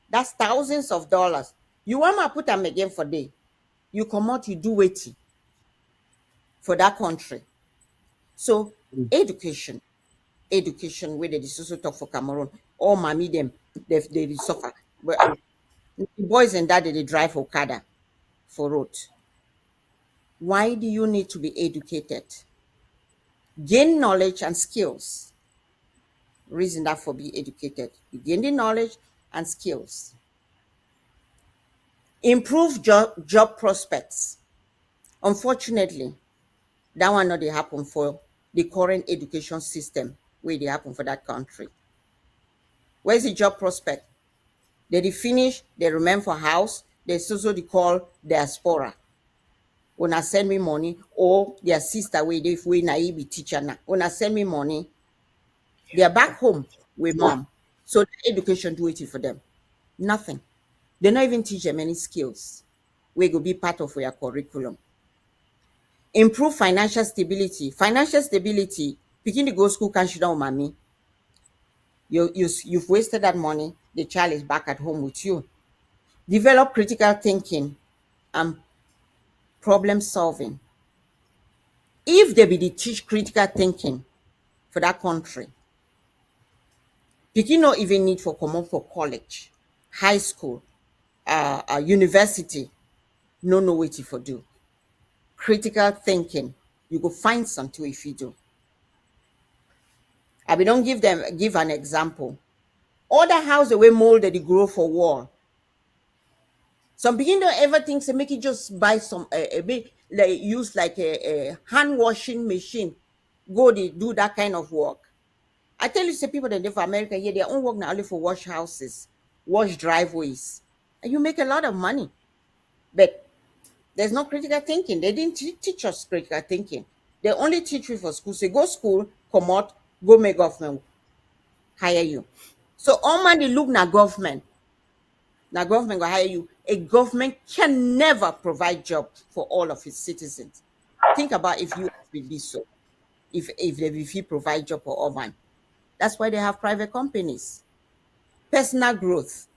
That's thousands of dollars. You want to put them again for day. You come out, you do waiting for that country. So education, where they also talk for Cameroon, all mommy them, they suffer. But the boys and that they drive Okada for road. Why do you need to be educated? Gain knowledge and skills. Reason that for be educated. You gain the knowledge and skills. Improve job prospects. Unfortunately, that one not they happen for the current education system where they happen for that country. Where's the job prospect? They finish, they remain for house, there's also the call diaspora. Una send me money, or their sister where they if we naive teacher now. Una send me money. They are back home with mom. So the education do it for them. Nothing. They not even teach them any skills. We go be part of your curriculum. Improve financial stability. Financial stability, picking to go school can shoot down mommy. You've wasted that money. The child is back at home with you. Develop critical thinking and problem solving. If they be the teach critical thinking for that country, pikin no even need for come up for college, high school, university, no know wetin for do. Critical thinking, you go find something if you do. I be don't give an example. Other house the way molded the grow for wall. Some pikin don't ever think say make it just buy some a bit like use like a hand washing machine, go they do that kind of work. I tell you, say people that live for America here, their own work now only for wash houses, wash driveways, and you make a lot of money. But there's no critical thinking. They didn't teach us critical thinking. They only teach you for school. Say go school, come out, go make government hire you. So all man they look na government. Now government will hire you. A government can never provide job for all of its citizens. Think about if you will be so. If you provide job for all man. That's why they have private companies. Personal growth,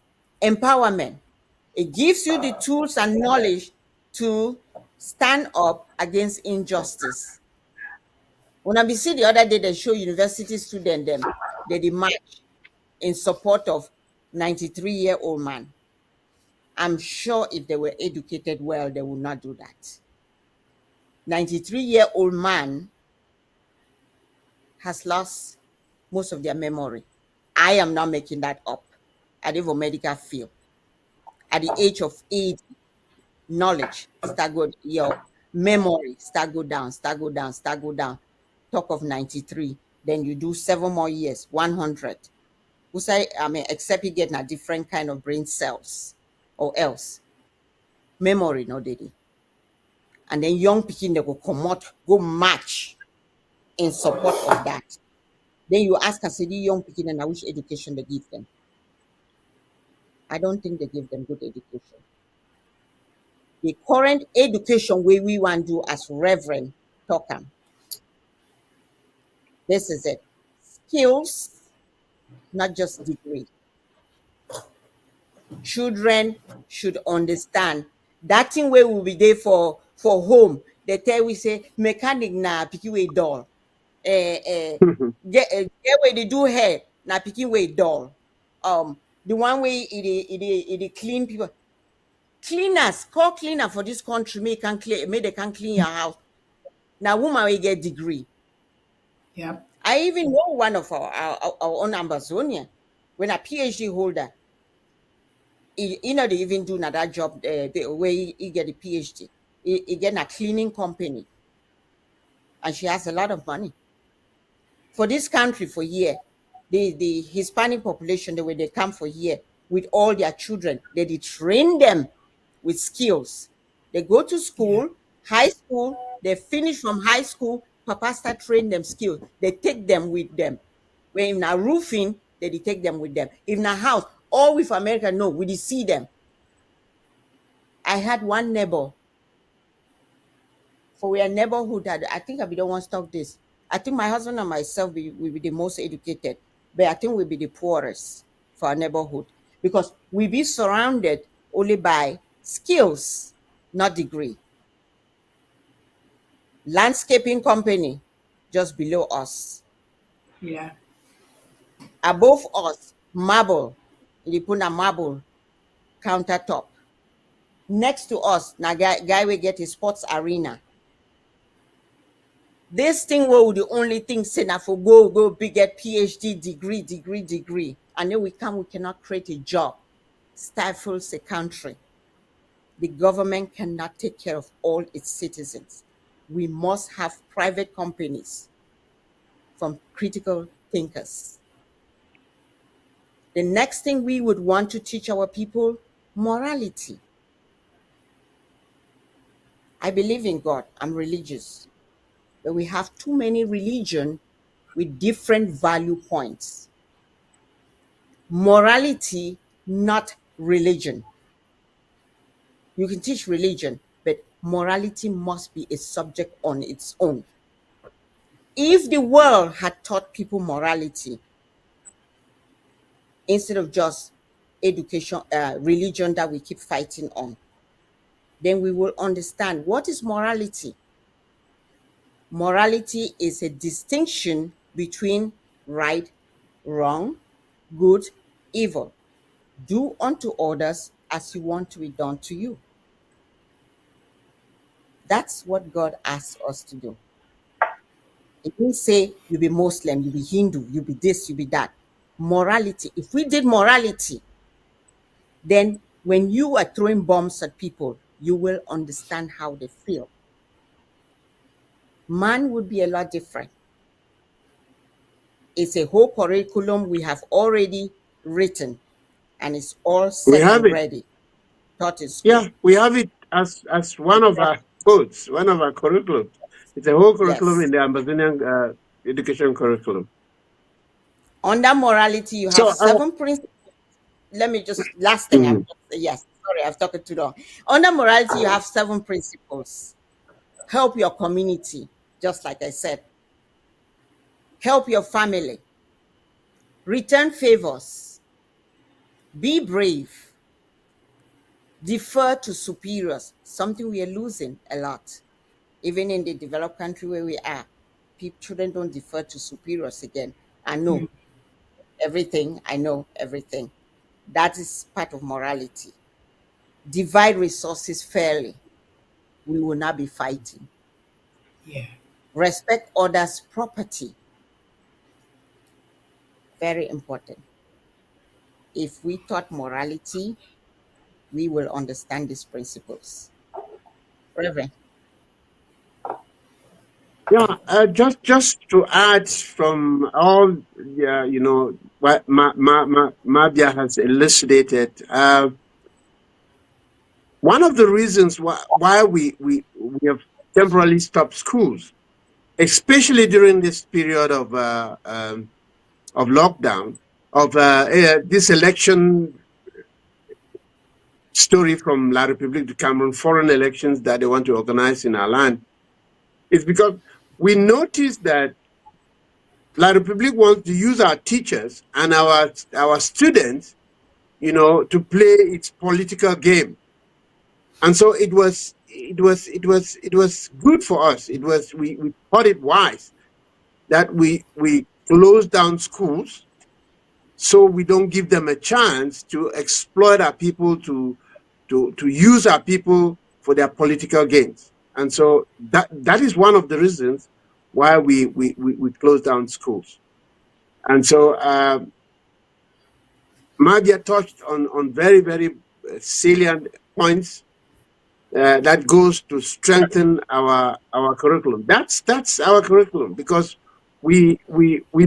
empowerment. It gives you the tools and knowledge to stand up against injustice. When I be see the other day, they show university student them, they march in support of 93-year-old man. I'm sure if they were educated well, they would not do that. 93-year-old man has lost most of their memory. I am not making that up. I live a medical field. At the age of 80, knowledge start go, your memory start go down, start go down, start go down. Talk of 93, then you do 7 more years, 100. Who say, I mean, except you get a different kind of brain cells or else. Memory, no daddy. And then young people, they will come out, go march in support of that. Then you ask us, the young people, and which education they give them. I don't think they give them good education. The current education way we want to do as Reverend Tokam. This is it. Skills, not just degree. Children should understand that thing where will be there for home. They tell we say mechanic na pikin way dull. Get where they do hair na pikin way dull. The one way it clean people. Cleaners, call cleaner for this country, make they can clean your house. Now woman will get degree. Yep. I even know one of our own Ambazonian, when a PhD holder, they even do another job where he get a PhD. He get a cleaning company. And she has a lot of money. For this country for here, the Hispanic population, the way they come for here with all their children, they train them with skills. They go to school, high school, they finish from high school, papa start train them skills. They take them with them. When in a roofing, they take them with them. In a house, all with America, no, we see them. I had one neighbor for our neighborhood that I think we don't want to talk this. I think my husband and myself will be the most educated, but I think we'll be the poorest for our neighborhood because we be surrounded only by skills, not degree. Landscaping company just below us. Yeah. Above us, marble. They put a marble countertop. Next to us, na guy will get a sports arena. This thing will the only thing say na for go big get PhD degree. And then we cannot create a job. Stifles a country. The government cannot take care of all its citizens. We must have private companies from critical thinkers. The next thing we would want to teach our people, morality. I believe in God. I'm religious. But we have too many religion with different value points. Morality, not religion. You can teach religion, but morality must be a subject on its own. If the world had taught people morality instead of just education, religion that we keep fighting on, then we will understand what is morality. Morality is a distinction between right, wrong, good, evil. Do unto others as you want to be done to you. That's what God asks us to do. He didn't say you be Muslim, you be Hindu, you be this, you be that. Morality. If we did morality, then when you are throwing bombs at people, you will understand how they feel. Man would be a lot different. It's a whole curriculum we have already written, and it's all We set have and it. ready, taught in school. Yeah, we have it as one of our codes, one of our curriculums. It's a whole curriculum Yes. in the Ambazonian education curriculum. Under morality, you have So, 7 principles. Let me just, last thing, mhm. yes, sorry, I've talked too long. Under morality, you have 7 principles. Help your community, just like I said. Help your family. Return favors. Be brave. Defer to superiors, something we are losing a lot. Even in the developed country where we are, children don't defer to superiors again. I know everything. I know everything. That is part of morality. Divide resources fairly. We will not be fighting. Yeah. Respect others' property. Very important. If we taught morality, we will understand these principles. Reverend. Yeah, just to add from all, what Mabia has elucidated. One of the reasons why we have temporarily stopped schools, especially during this period of lockdown, of this election story from La République du Cameroun, foreign elections that they want to organize in our land, is because we noticed that La République wants to use our teachers and our students, to play its political game. And so it was good for us. We thought it wise that we close down schools so we don't give them a chance to exploit our people, to use our people for their political gains. And so that is one of the reasons why we close down schools. And so Madia touched on very, very salient points that goes to strengthen our curriculum. That's our curriculum, because we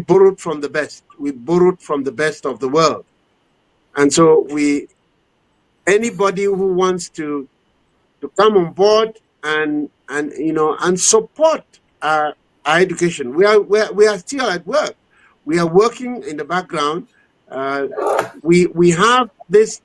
borrowed from the best. We borrowed from the best of the world. And so anybody who wants to come on board and support our education. We are still at work. We are working in the background. Uh, we have this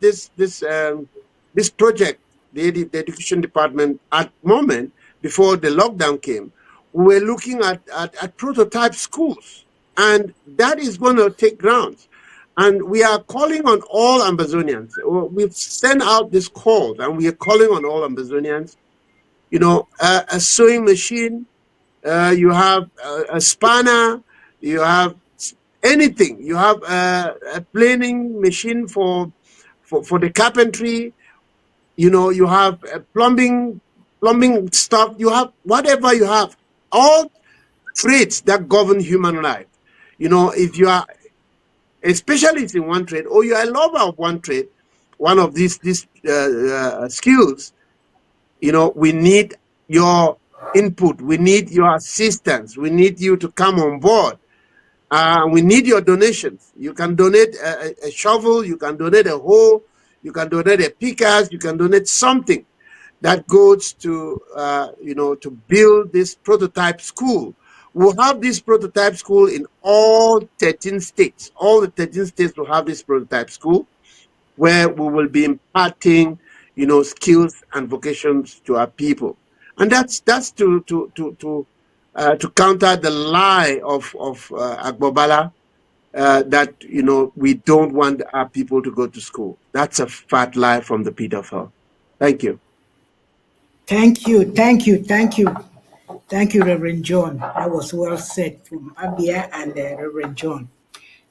project, the education department at moment before the lockdown came. We were looking at prototype schools, and that is going to take grounds. And we are calling on all Ambazonians. We've sent out this call, and we are calling on all Ambazonians. A sewing machine, you have a spanner, you have anything. You have a planing machine for the carpentry. You have plumbing stuff. You have whatever you have. All traits that govern human life. If you are a specialist in one trade, or you are a lover of one trade, one of these skills, we need your input, we need your assistance, we need you to come on board. We need your donations. You can donate a shovel, you can donate a hoe, you can donate a pickers, you can donate something that goes to to build this prototype school We'll have this prototype school in all 13 states. All the 13 states will have this prototype school where we will be imparting, skills and vocations to our people. And that's to counter the lie of Agbobala, that we don't want our people to go to school. That's a fat lie from the pit of hell. Thank you. Thank you, thank you, thank you. Thank you, Reverend John. That was well said from Abia and Reverend John.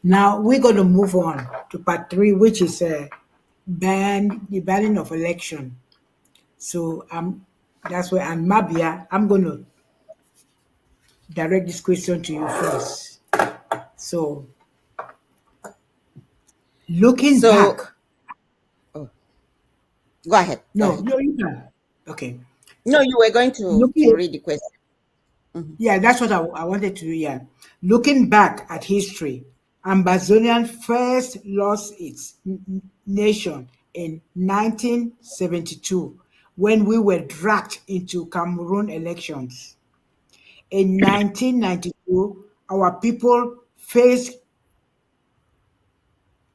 Now we're going to move on to part three, which is the banning of election. So that's where, and Mabia, I'm going to direct this question to you first. So looking So, back, oh, go ahead. Go no, ahead. no, you can. Okay. No, you were going to Looking, read the question. yeah, that's what I wanted to do. Yeah. Looking back at history, Ambazonian first lost its nation in 1972 when we were dragged into Cameroun elections. In 1992, our people faced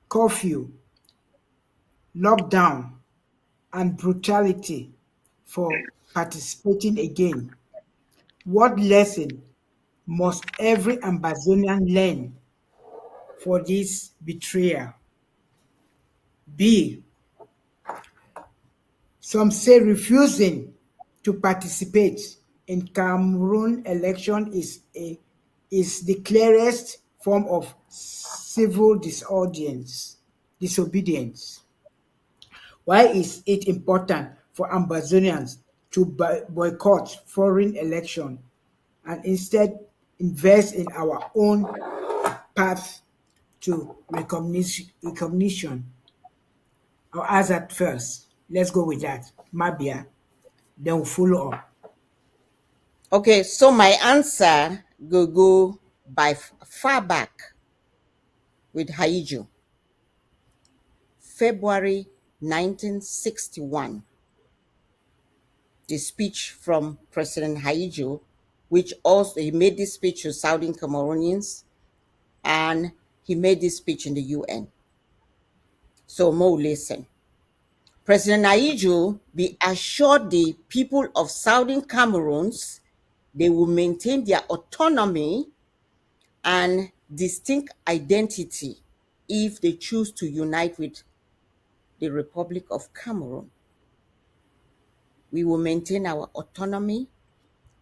curfew, lockdown, and brutality for participating again. What lesson must every Ambazonian learn for this betrayal? B. Some say refusing to participate in Cameroon election is the clearest form of civil disobedience. Why is it important for Ambazonians to boycott foreign election and instead invest in our own path to recognition? I'll ask that first. Let's go with that. Mabia, then we'll follow up. Okay, so my answer go by far back with Haiju, February 1961. The speech from President Haiju, which also he made this speech to Southern Cameroonians, and he made this speech in the UN. So Mo, listen. President Haiju be assured the people of Southern Cameroons they will maintain their autonomy and distinct identity if they choose to unite with the Republic of Cameroon. We will maintain our autonomy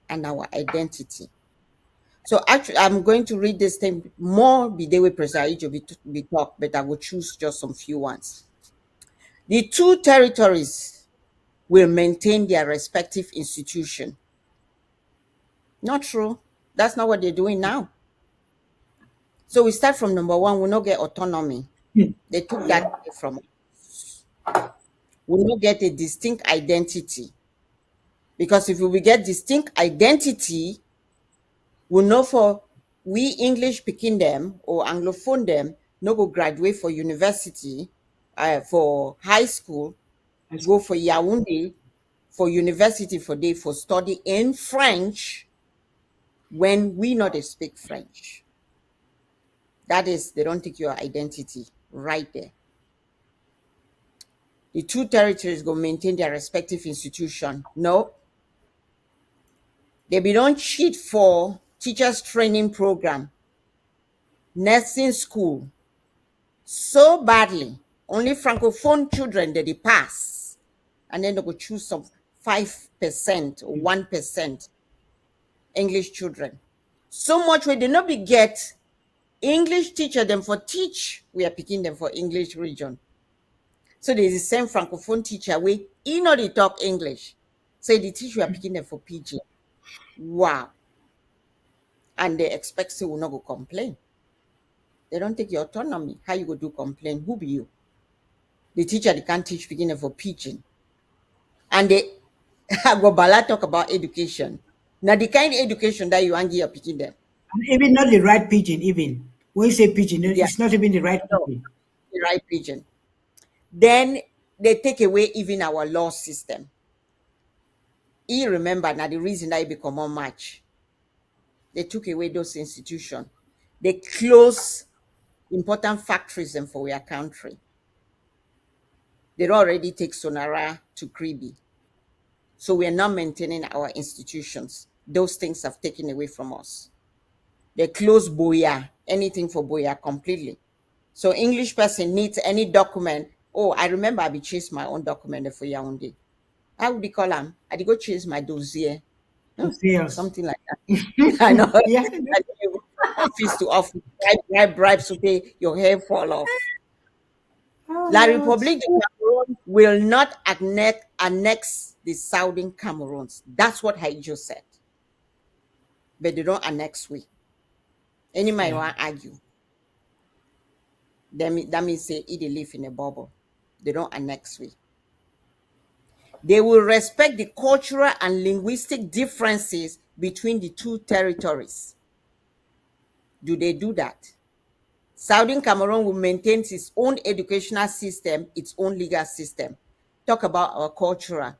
and our identity. So actually, I'm going to read this thing more Bidewe Presaijo be talk, but I will choose just some few ones. The two territories will maintain their respective institution. Not true. That's not what they're doing now. So we start from number one, we not get autonomy. They took that away from us. We not get a distinct identity. Because if we get distinct identity, we know for we English speaking them or Anglophone them, no go graduate for university, for high school, go for Yaoundé, for university for study in French when we not speak French. That is, they don't take your identity right there. The two territories go maintain their respective institution. No. They be don't cheat for teachers training program, nursing school, so badly. Only Francophone children that they pass. And then they go choose some 5% or 1% English children. So much where they not be get English teacher them for teach, we are picking them for English region. So there's the same Francophone teacher where he know they talk English. So the teacher we are picking them for PG. Wow. And they expect say will not go complain. They don't take your autonomy. How you go do complain? Who be you? The teacher they can't teach beginner for pidgin. And they go bala talk about education. Now the kind of education that you angry are picking them. And even not the right pigeon, even. When you say pigeon, Yeah. it's not even the right No, pigeon. the right pigeon. Then they take away even our law system. You remember now the reason that it become on match. They took away those institutions. They closed important factories and for our country. They already take Sonara to Kribi. So we are not maintaining our institutions. Those things have taken away from us. They close Boya, anything for Boya completely. So English person needs any document. Oh, I remember I be chase my own document for Yaoundé. How would you call them? I did go chase my dossier. Yes. Something like that. I know. Yeah. Office to office, bribes to pay your hair fall off. Oh, La Lord. République de Cameroon will not annex the Southern Cameroons. That's what Haijo said. But they don't annex we. Anybody want to argue? That means they live in a bubble. They don't annex we. They will respect the cultural and linguistic differences between the two territories. Do they do that? Southern Cameroon will maintain its own educational system, its own legal system. Talk about our cultural.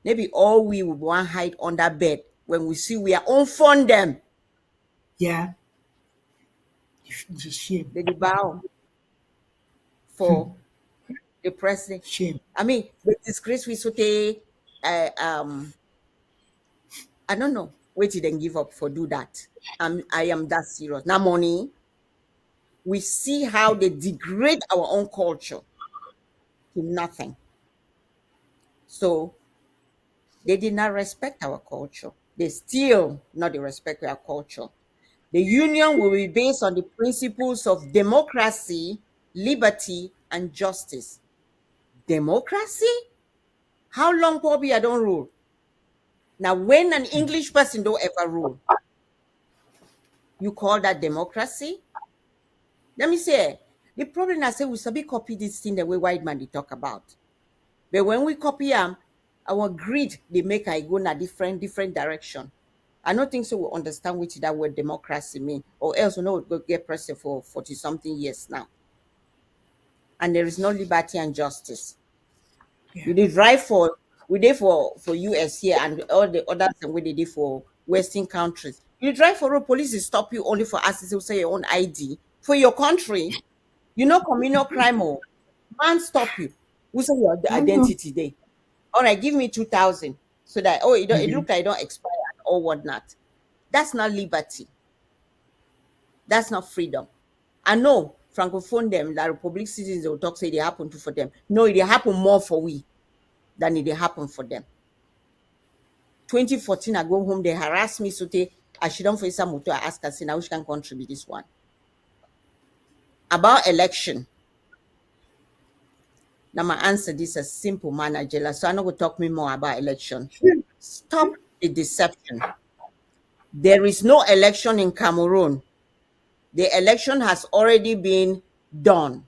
Maybe all we would want to hide under bed when we see we are unfund them. Yeah. Shame. They bow for the president. Shame. I mean, the disgrace we so I don't know. Wait till then give up for do that. I am that serious. Now money. We see how they degrade our own culture to nothing. So they did not respect our culture. They still not respect our culture. The union will be based on the principles of democracy, liberty, and justice. Democracy? How long Pobia don't rule? Now, when an English person don't ever rule, you call that democracy? Let me say, the problem I say we sabi copy this thing the way white man they talk about. But when we copy them, our greed they make I go in a different direction. I don't think so we understand what that word democracy mean, or else we know we'll go get president for 40-something years now. And there is no liberty and justice. Yeah. You did drive for we did for US here and all the others and we did for Western countries. You drive for road, police will stop you only for asking to say your own ID for your country. You know communal crime or man stop you. We say your identity day. All right, give me 2,000 so that it look like it don't expire or whatnot. That's not liberty. That's not freedom. I know francophone them, the Republic citizens will talk say they happen to for them. No, it happen more for we than it happen for them. 2014, I go home, they harass me so I shouldn't face some motor. I ask her, say now which can contribute this one. About election. Now my answer this a simple manner, Jella. So I'm not going to talk me more about election. Stop the deception. There is no election in Cameroon. The election has already been done.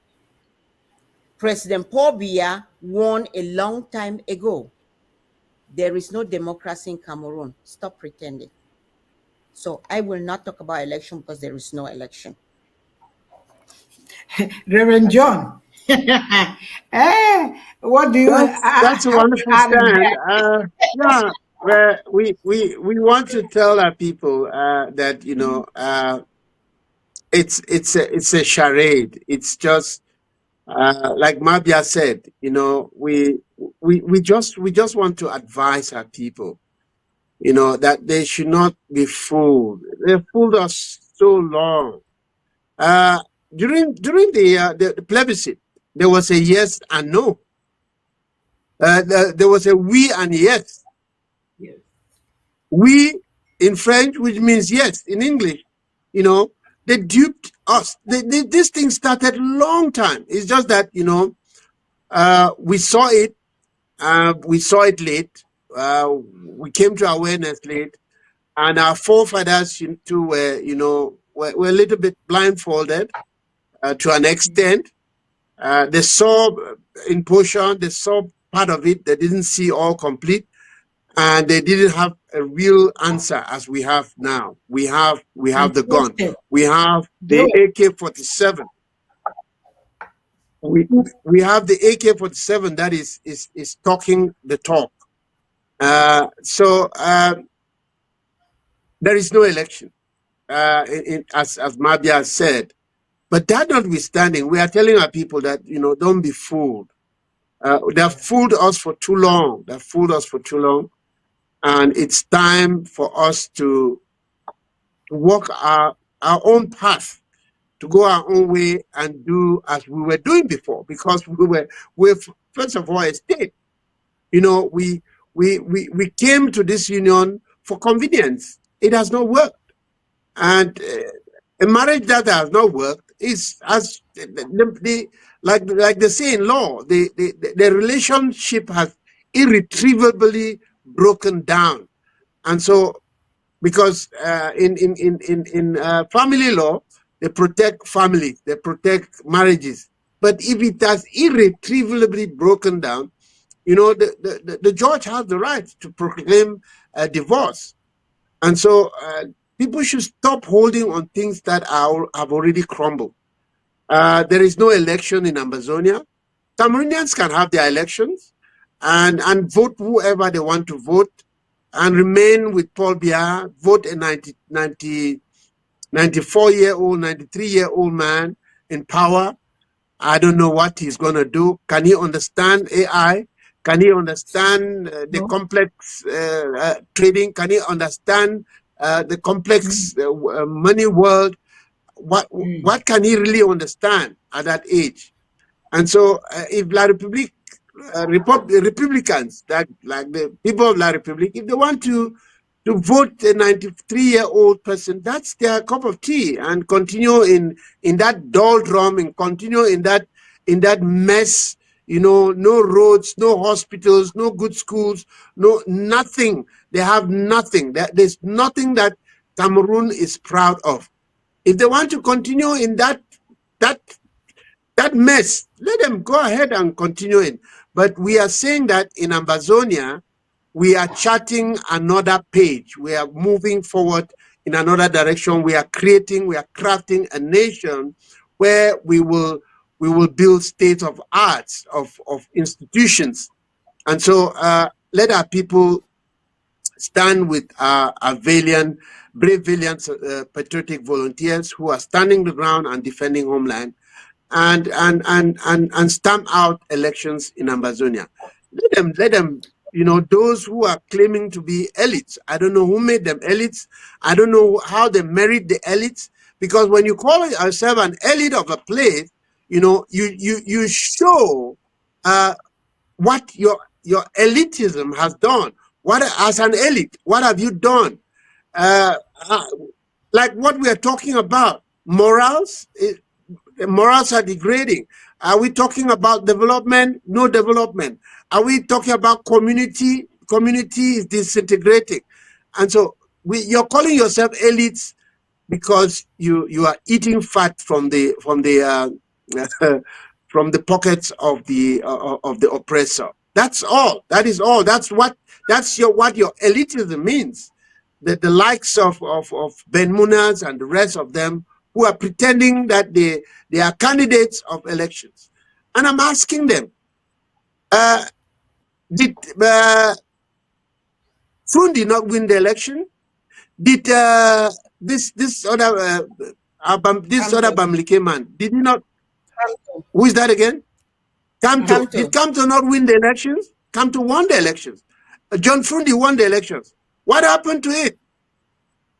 President Paul Biya won a long time ago. There is no democracy in Cameroon. Stop pretending. So I will not talk about election because there is no election. Reverend John. What do you That's a how do you wonderful add in stand. that? Yeah, well, we want to tell our people that it's a charade. It's just like Mabia said. We just want to advise our people. That they should not be fooled. They fooled us so long. During the plebiscite, there was a yes and no. There was a we and yes. Yes. We in French, which means yes in English. They duped us. This thing started long time. It's just that we saw it. We saw it late. We came to awareness late, and our forefathers too were a little bit blindfolded to an extent. They saw in portion, they saw part of it. They didn't see all complete, and they didn't have a real answer as we have now. We have the gun. We have the AK-47. We have the AK-47 that is talking the talk. So there is no election. as Mabia said. But that notwithstanding, we are telling our people that, don't be fooled. They have fooled us for too long. They have fooled us for too long. And it's time for us to walk our own path, to go our own way and do as we were doing before, because we're first of all a state. We came to this union for convenience. It has not worked. And a marriage that has not worked is, as like they say in law, the relationship has irretrievably broken down. And so, because in family law, they protect families, they protect marriages. But if it has irretrievably broken down, the judge has the right to proclaim a divorce. And so people should stop holding on things that have already crumbled. There is no election in Ambazonia. Cameroonians can have their elections and vote whoever they want to vote and remain with Paul Biya, vote a 94-year-old, 93-year-old man in power. I don't know what he's going to do. Can he understand AI? Can he understand the complex trading? Can he understand the complex money world? What can he really understand at that age? And so, if La Republique, Republicans, like the people of La Republique, if they want to vote a 93-year-old person, that's their cup of tea, and continue in that doldrum and continue in that mess. No roads, no hospitals, no good schools, nothing. They have nothing. There's nothing that Cameroon is proud of. If they want to continue in that mess, let them go ahead and continue it. But we are saying that in Ambazonia, we are charting another page. We are moving forward in another direction. We are crafting a nation where we will build state of arts, of institutions. And so let our people stand with our brave, valiant, patriotic volunteers who are standing the ground and defending homeland, and stamp out elections in Ambazonia. Let them, those who are claiming to be elites. I don't know who made them elites. I don't know how they merit the elites, because when you call yourself an elite of a place, you show what your elitism has done. What, as an elite, what have you done? Like what we are talking about, morals. Morals are degrading. Are we talking about development? No development. Are we talking about community? Community is disintegrating. And so you're calling yourself elites because you are eating fat from the from the pockets of the oppressor. That's all. That is all. That's what your elitism means. The likes of Ben Munas and the rest of them, who are pretending that they are candidates of elections. And I'm asking them, did Fundi not win the election? Did this other Bamileke man, did he not? Who is that again? Kamto. Did Kamto not win the elections? Kamto won the elections. John Fundi won the elections. What happened to it?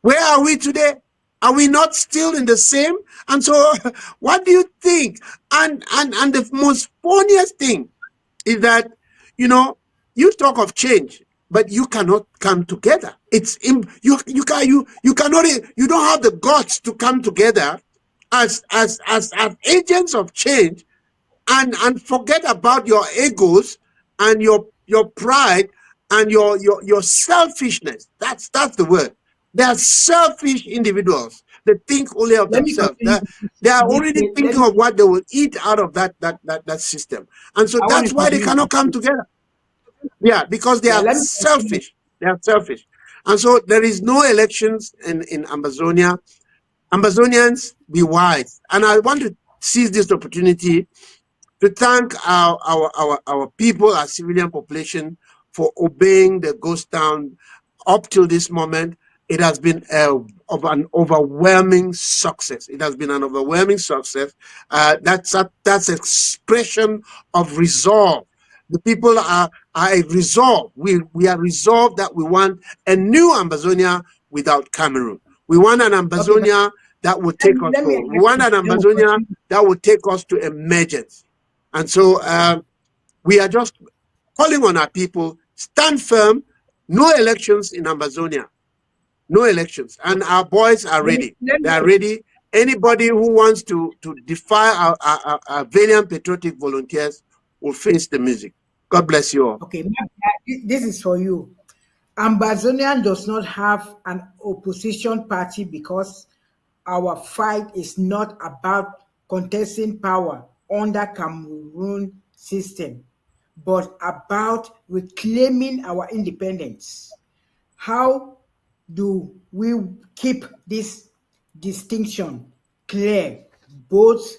Where are we today? Are we not still in the same? And so, what do you think? And the most funniest thing is that, you talk of change, but you cannot come together. You cannot. You don't have the guts to come together as agents of change, and forget about your egos and your pride and your selfishness. That's the word. They are selfish individuals. They think only of themselves. They are already thinking of what they will eat out of that system. And so that's why they cannot come together. Yeah, because they are selfish. They are selfish. And so there is no elections in Ambazonia. Ambazonians, be wise. And I want to seize this opportunity to thank our people, our civilian population, for obeying the ghost town up till this moment. It has been an of an overwhelming success. It has been an overwhelming success. That's expression of resolve. The people are resolved. We are resolved that we want a new Ambazonia without Cameroun. We want an Okay, but Ambazonia that will take us let me forward. We ask want you, an then we'll Ambazonia continue. that will take us to emergence. And so we are just calling on our people, stand firm, no elections in Ambazonia. No elections. And Okay, our boys are let me, ready. let They are me, ready. Anybody who wants to defy our valiant patriotic volunteers will face the music. God bless you all. okay, this is for you. Ambazonian does not have an opposition party because our fight is not about contesting power under Cameroon system, but about reclaiming our independence. How do we keep this distinction clear, both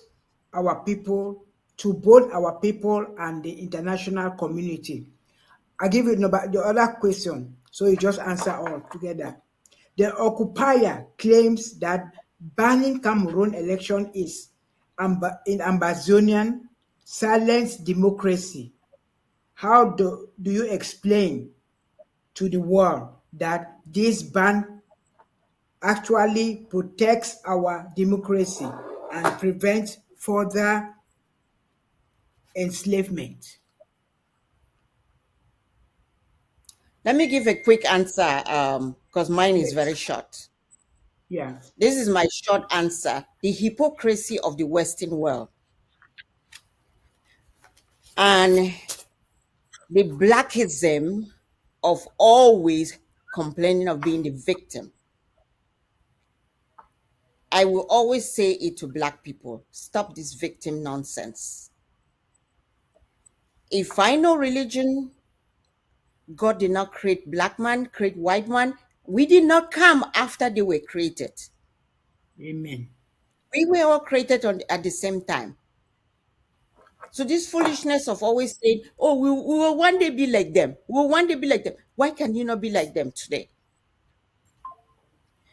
our people to both our people and the international community? I give you the other question, so you just answer all together. The occupier claims that banning Cameroon election is in Ambazonian silence democracy. How do you explain to the world that this ban actually protects our democracy and prevents further enslavement? Let me give a quick answer because mine is very Yes. short. Yeah. This is my short answer. The hypocrisy of the Western world and the blackism of always complaining of being the victim. I will always say it to Black people, stop this victim nonsense. If I know religion, God did not create Black man, create white man. We did not come after they were created. Amen. We were all created at the same time. So this foolishness of always saying, oh, we will one day be like them. We will one day be like them. Why can you not be like them today?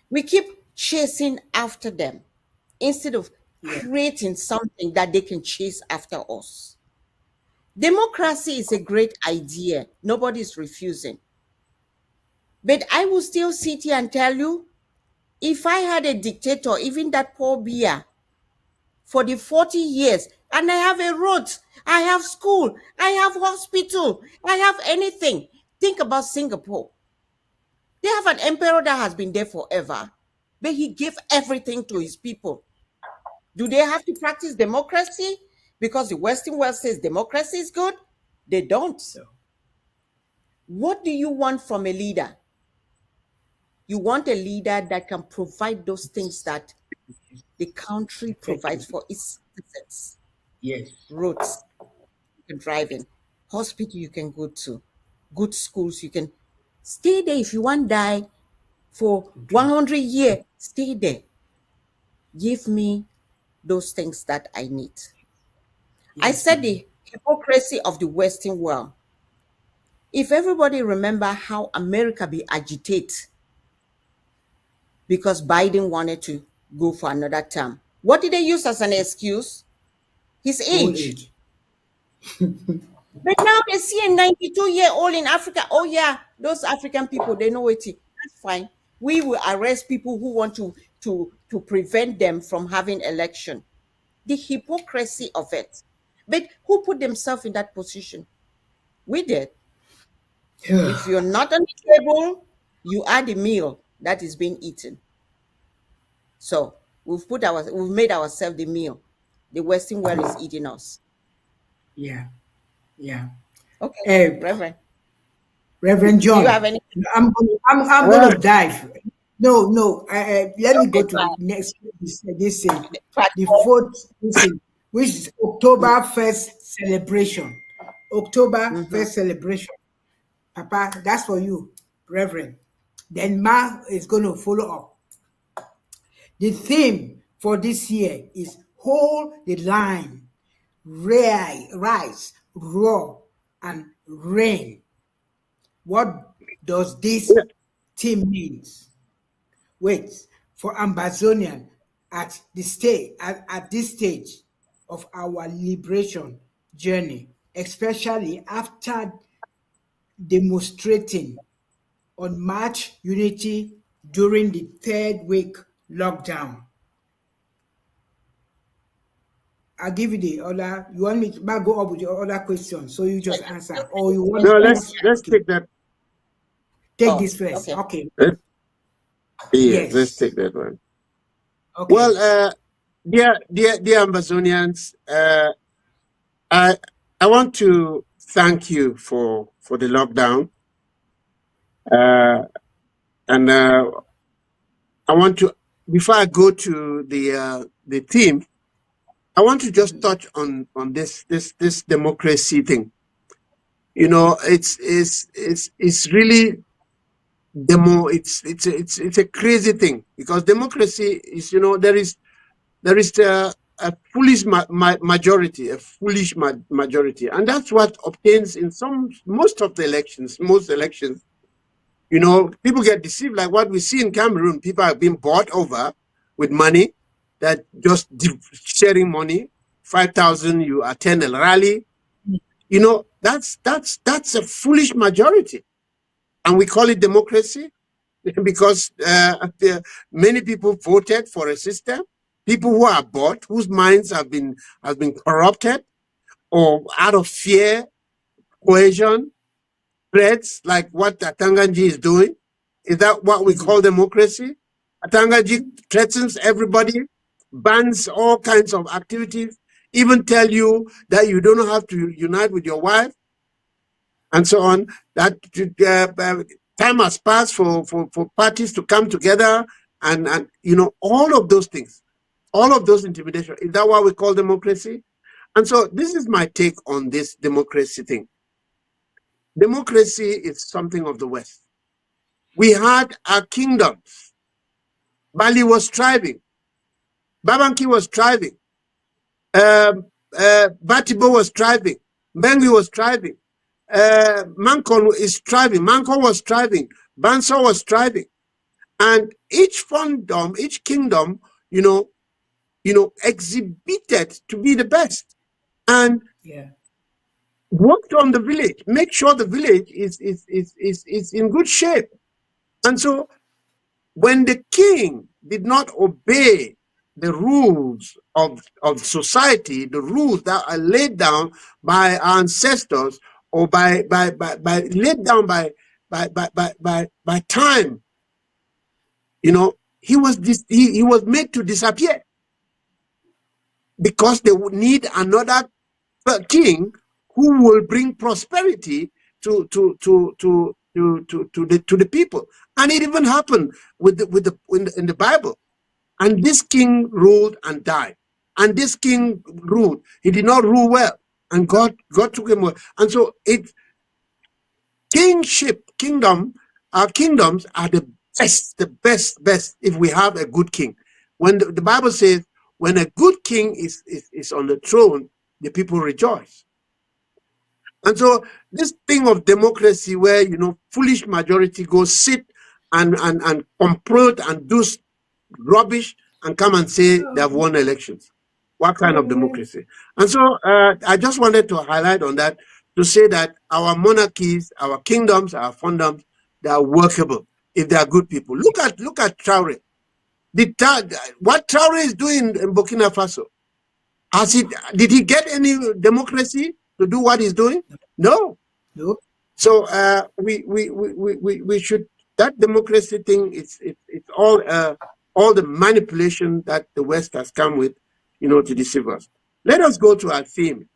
We keep chasing after them instead of Yeah. creating something that they can chase after us. Democracy is a great idea. Nobody is refusing. But I will still sit here and tell you, if I had a dictator, even that Paul Biya, for the 40 years, and I have a road, I have school, I have hospital, I have anything. Think about Singapore. They have an emperor that has been there forever, but he gave everything to his people. Do they have to practice democracy because the Western world says democracy is good? They don't. So, What do you want from a leader? You want a leader that can provide those things that the country provides effectively. for its citizens. Yes. Roads you can drive in, hospital you can go to, good schools you can stay there. If you want to die for Okay. 100 years, stay there. Give me those things that I need. I Yes, said ma'am. the hypocrisy of the Western world. If everybody remember how America be agitated because Biden wanted to go for another term, what did they use as an excuse? His Old age. age. But now they see a 92-year-old in Africa. Oh yeah, those African people, they know it. That's fine. We will arrest people who want to prevent them from having election. The hypocrisy of it. But who put themselves in that position? We did. If you're not on the table, you are the meal that is being eaten. So we've made ourselves the meal. The Western world is eating us. Yeah. Yeah. Okay, Uh, Reverend. Reverend Do you have John, any? I'm going to dive. No, no. Let me go Okay, to the fine. next this thing, Part the four. fourth this thing, which is October 1st celebration. October Mhm. 1st celebration. Papa, that's for you, Reverend. Then Ma is going to follow up. The theme for this year is hold the line, rise, roar, and reign. What does this Yeah. theme mean? Wait, for Ambazonian at this stage of our liberation journey, especially after demonstrating on March unity during the third week lockdown? I'll give you the other. You want me to go up with your other question, so you just answer, or you want No, us? let's Okay, take that. take Oh, this first. okay. Okay. Let's, yes, let's Yes. take that one. Well, Okay. dear Ambazonians, I I want to thank you for the lockdown, uh, and I want to, before I go to the theme, I want to just touch on this democracy thing. You know, it's really it's a crazy thing, because democracy is, there is a foolish majority, a foolish majority, and that's what obtains in most of the elections. Most elections, people get deceived, like what we see in Cameroon. People are being bought over with money, that just sharing money. 5,000, you attend a rally. That's a foolish majority, and we call it democracy because many people voted for a system. People who are bought, whose minds have been corrupted, or out of fear, coercion, threats, like what Atanganji is doing. Is that what we call democracy? Atanganji threatens everybody, bans all kinds of activities, even tell you that you don't have to unite with your wife, and so on. That time has passed for parties to come together, and all of those things, all of those intimidation. Is that what we call democracy? And so this is my take on this democracy thing. Democracy is something of the West. We had our kingdoms. Bali was thriving. Babanki was thriving. Batibo was thriving. Bengi was thriving. Mankon is thriving. Mankon was thriving. Banso was thriving. And each kingdom, you know, exhibited to be the best, and Yeah. worked on the village, make sure the village is in good shape. And so when the king did not obey the rules of society, the rules that are laid down by our ancestors, or by laid down by time, he was made to disappear, because they would need another king who will bring prosperity to the people. And it even happened in the Bible. And this king ruled and died. And this king ruled. He did not rule well. And God took him away. And so our kingdoms are the best if we have a good king. When the Bible says, when a good king is on the throne, the people rejoice. And so this thing of democracy, where foolish majority go sit and complot and do rubbish and come and say they have won elections. What kind of democracy? And so I just wanted to highlight on that, to say that our monarchies, our kingdoms, our fondoms, they are workable if they are good people. Look at Traore. What Traore is doing in Burkina Faso, did he get any democracy to do what he's doing? No. Nope. So we should, that democracy thing, it's all the manipulation that the West has come with, to deceive us. Let us go to our theme.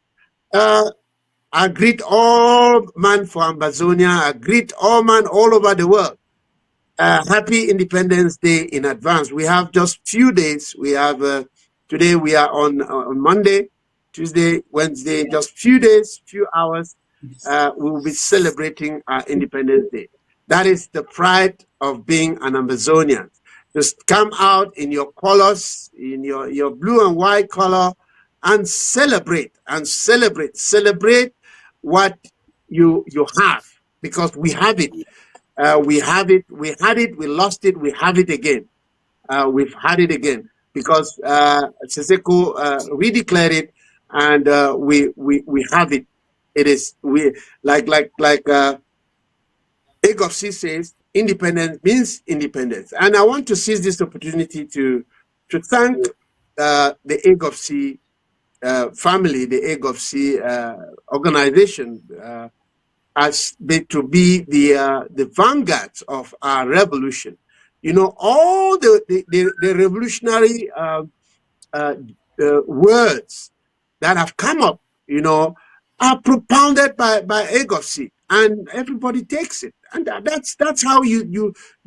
I greet all man for Ambazonia. I greet all man all over the world. Happy Independence Day in advance. We have just few days. We have today. We are on Monday, Tuesday, Wednesday. Just few days, few hours. We will be celebrating our Independence Day. That is the pride of being an Ambazonian. Just come out in your colors, in your blue and white color, and celebrate what you have, because we have it. We have it, we had it, we lost it, we have it again. we've had it again because Seseko redeclared it, and we have it. It is we like Agofsi says, independence means independence. And I want to seize this opportunity to thank the Agofsi family, the Agofsi organization, as to be the vanguards of our revolution. You know, all the revolutionary uh, words that have come up, you know, are propounded by Egosy, and everybody takes it, and that's how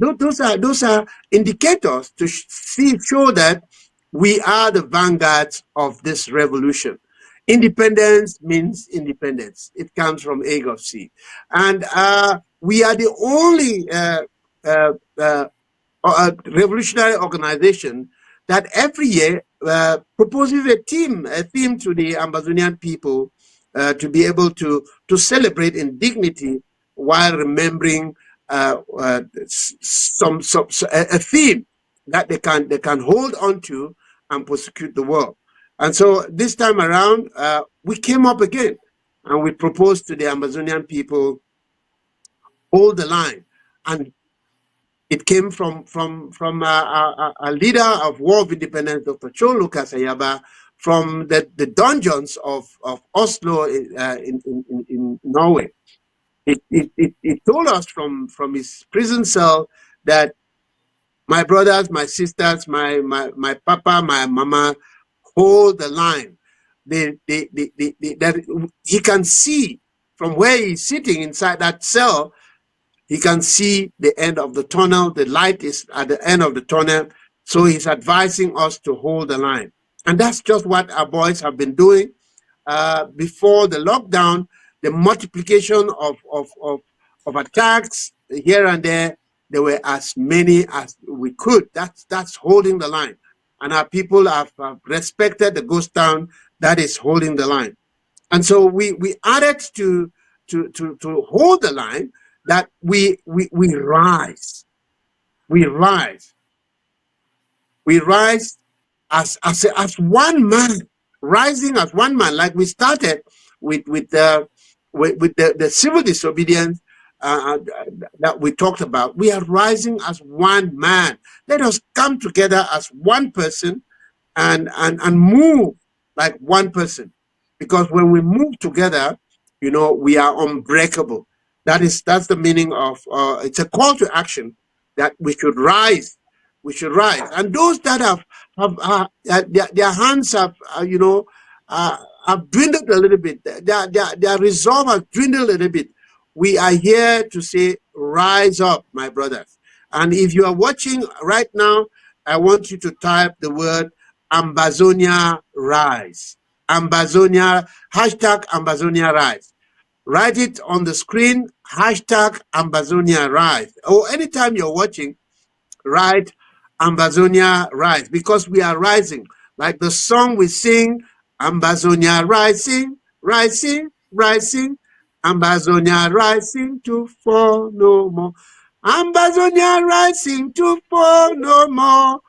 those are indicators to show that we are the vanguards of this revolution. Independence means independence. It comes from Egosy, and we are the only uh, uh, revolutionary organization that every year proposes a theme to the Ambazonian people to be able to celebrate in dignity while remembering a theme that they can hold on to and prosecute the world. And so this time around, we came up again and we proposed to the Ambazonian people, hold the line. And it came from a leader of War of Independence, Dr. Cho Lucas Ayaba, from the dungeons of Oslo in Norway. It told us from his prison cell that my brothers, my sisters, my papa, my mama, hold the line. That he can see from where he's sitting inside that cell. He can see the end of the tunnel. The light is at the end of the tunnel. So he's advising us to hold the line. And that's just what our boys have been doing. Before the lockdown, the multiplication of attacks here and there were as many as we could. That's holding the line. And our people have respected the ghost town that is holding the line. And so we added to hold the line that we rise. We rise. We rise as one man, rising as one man, like we started with the civil disobedience that we talked about. We are rising as one man. Let us come together as one person and move like one person, because when we move together, you know, we are unbreakable. That's the meaning of it's a call to action that we should rise. We should rise, and those that have their hands have have dwindled a little bit. Their resolve has dwindled a little bit. We are here to say, rise up, my brothers. And if you are watching right now, I want you to type the word Ambazonia rise. Ambazonia, hashtag Ambazonia rise. Write it on the screen, hashtag Ambazonia rise. Or anytime you're watching, write Ambazonia rise, because we are rising. Like the song we sing, Ambazonia rising, rising, rising. Ambazonia rising to fall no more. Ambazonia rising to fall no more.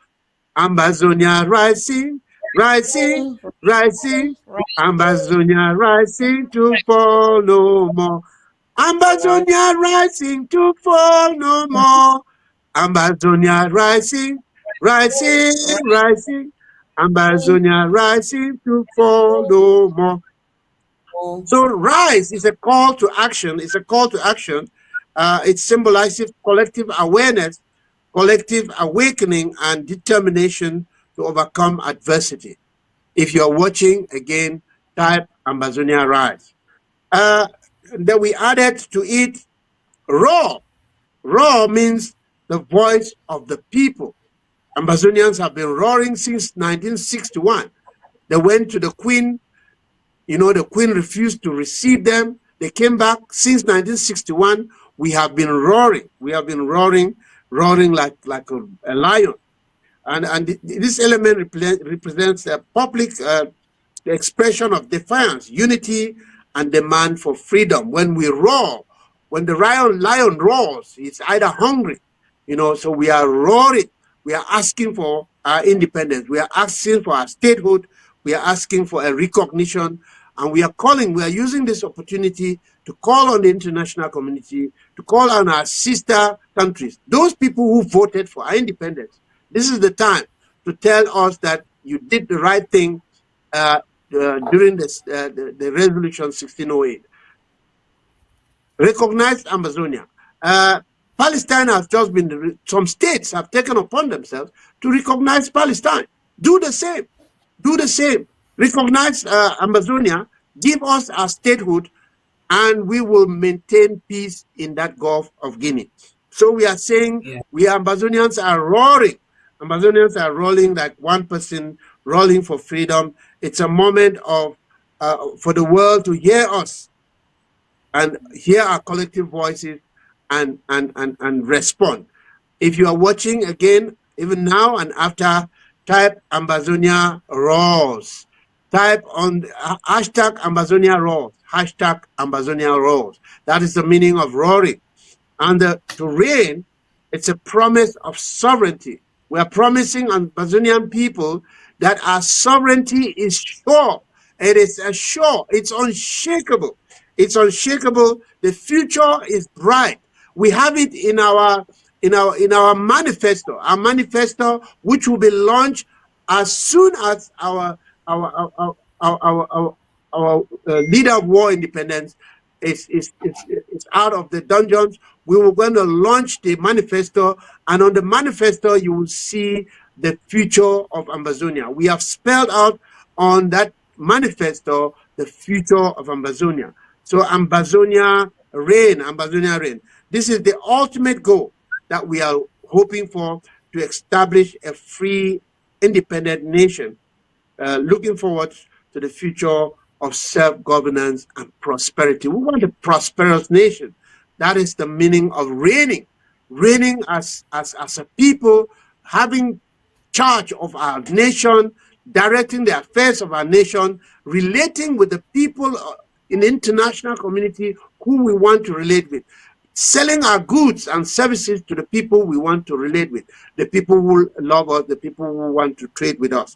Ambazonia rising, rising, rising. Ambazonia rising to fall no more. Ambazonia rising to fall no more. Ambazonia rising, rising, rising. Ambazonia rising to fall no more. So rise is a call to action. It's a call to action. It symbolizes collective awareness, collective awakening, and determination to overcome adversity. If you're watching, again, type Ambazonia rise. Then we added to it raw. Raw means the voice of the people. Ambazonians have been roaring since 1961. They went to the Queen. You know, the Queen refused to receive them. They came back since 1961. We have been roaring. We have been roaring like a lion. And this element represents a public expression of defiance, unity, and demand for freedom. When we roar, when the lion roars, it's either hungry, you know, so we are roaring. We are asking for our independence. We are asking for our statehood. We are asking for a recognition. And we are using this opportunity to call on the international community, to call on our sister countries, those people who voted for our independence. This is the time to tell us that you did the right thing during the resolution 1608. Recognize Ambazonia. Palestine has just been, some states have taken upon themselves to recognize Palestine. Do the same. Do the same. Recognize Ambazonia, give us our statehood, and we will maintain peace in that Gulf of Guinea. So we are saying, Yeah. we Ambazonians are roaring. Ambazonians are rolling like one person rolling for freedom. It's a moment of for the world to hear us and hear our collective voices and respond. If you are watching again, even now and after, type Ambazonia Roars. Type on hashtag Ambazonia Roars. Hashtag Ambazonia Roars. That is the meaning of roaring. And to reign, it's a promise of sovereignty. We are promising Ambazonian people that our sovereignty is sure. It is sure. It's unshakable. It's unshakable. The future is bright. We have it in our manifesto. Our manifesto, which will be launched as soon as our leader of war independence is out of the dungeons. We were going to launch the manifesto, and on the manifesto, you will see the future of Ambazonia. We have spelled out on that manifesto the future of Ambazonia. So Ambazonia reign, Ambazonia reign. This is the ultimate goal that we are hoping for, to establish a free, independent nation, looking forward to the future of self-governance and prosperity. We want a prosperous nation. That is the meaning of reigning. Reigning as a people, having charge of our nation, directing the affairs of our nation, relating with the people in the international community who we want to relate with, selling our goods and services to the people we want to relate with, the people who love us, the people who want to trade with us.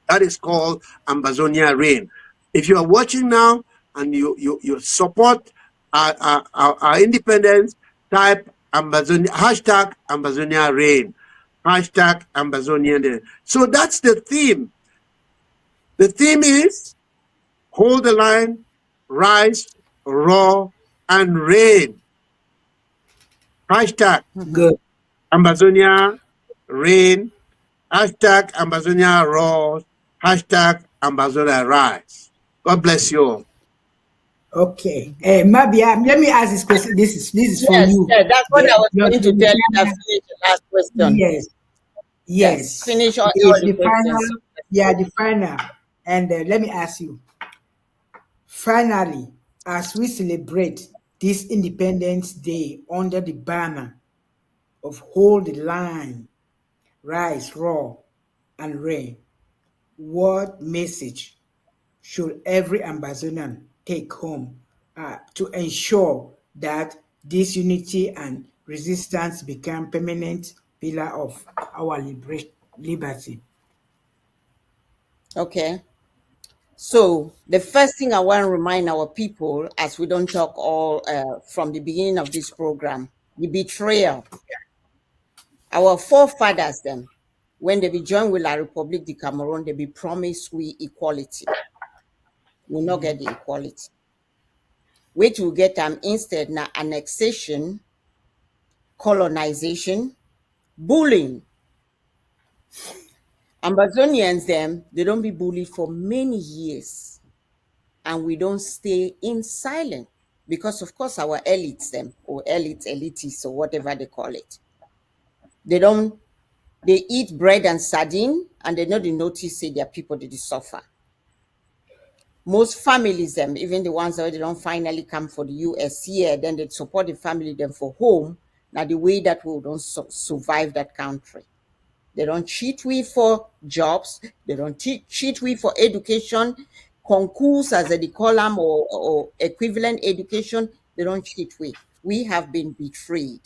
That is called Ambazonia reign. If you are watching now and you support our independence, type Ambazonia, hashtag Ambazonia reign, hashtag Ambazonian reign. So that's the theme. The theme is hold the line, rise, roar, and reign. Hashtag Good. Ambazonia reign, hashtag Ambazonia roar, hashtag Ambazonia rise. God bless you all. Okay. Mabia, let me ask this question. This is for Yes, you. yes, that's what I was Your going to tell you. That finish the last question. yes, Yes, yes. finish all It's the the final. questions. Yeah, the final. And let me ask you. Finally, as we celebrate this Independence Day under the banner of Hold the Line, Rise, Roar, and Reign, what message should every Ambazonian take home to ensure that this unity and resistance become permanent pillar of our liberty? Okay. So the first thing I want to remind our people, as we don't talk all from the beginning of this program, the betrayal. Our forefathers, them, when they be joined with La République du Cameroun, they be promised we equality. We'll not get the equality. Which will get them instead now annexation, colonization, bullying. Ambazonians, them, they don't be bullied for many years. And we don't stay in silent. Because of course our elites, them, or elitists, or whatever they call it. They eat bread and sardine, and they know the notice say their people did suffer. Most families, them, even the ones that they don't finally come for the US here, then they support the family them for home. Now the way that we don't survive that country. They don't cheat we for jobs. They don't cheat we for education, concourse as they call them, or equivalent education. They don't cheat we. We have been betrayed.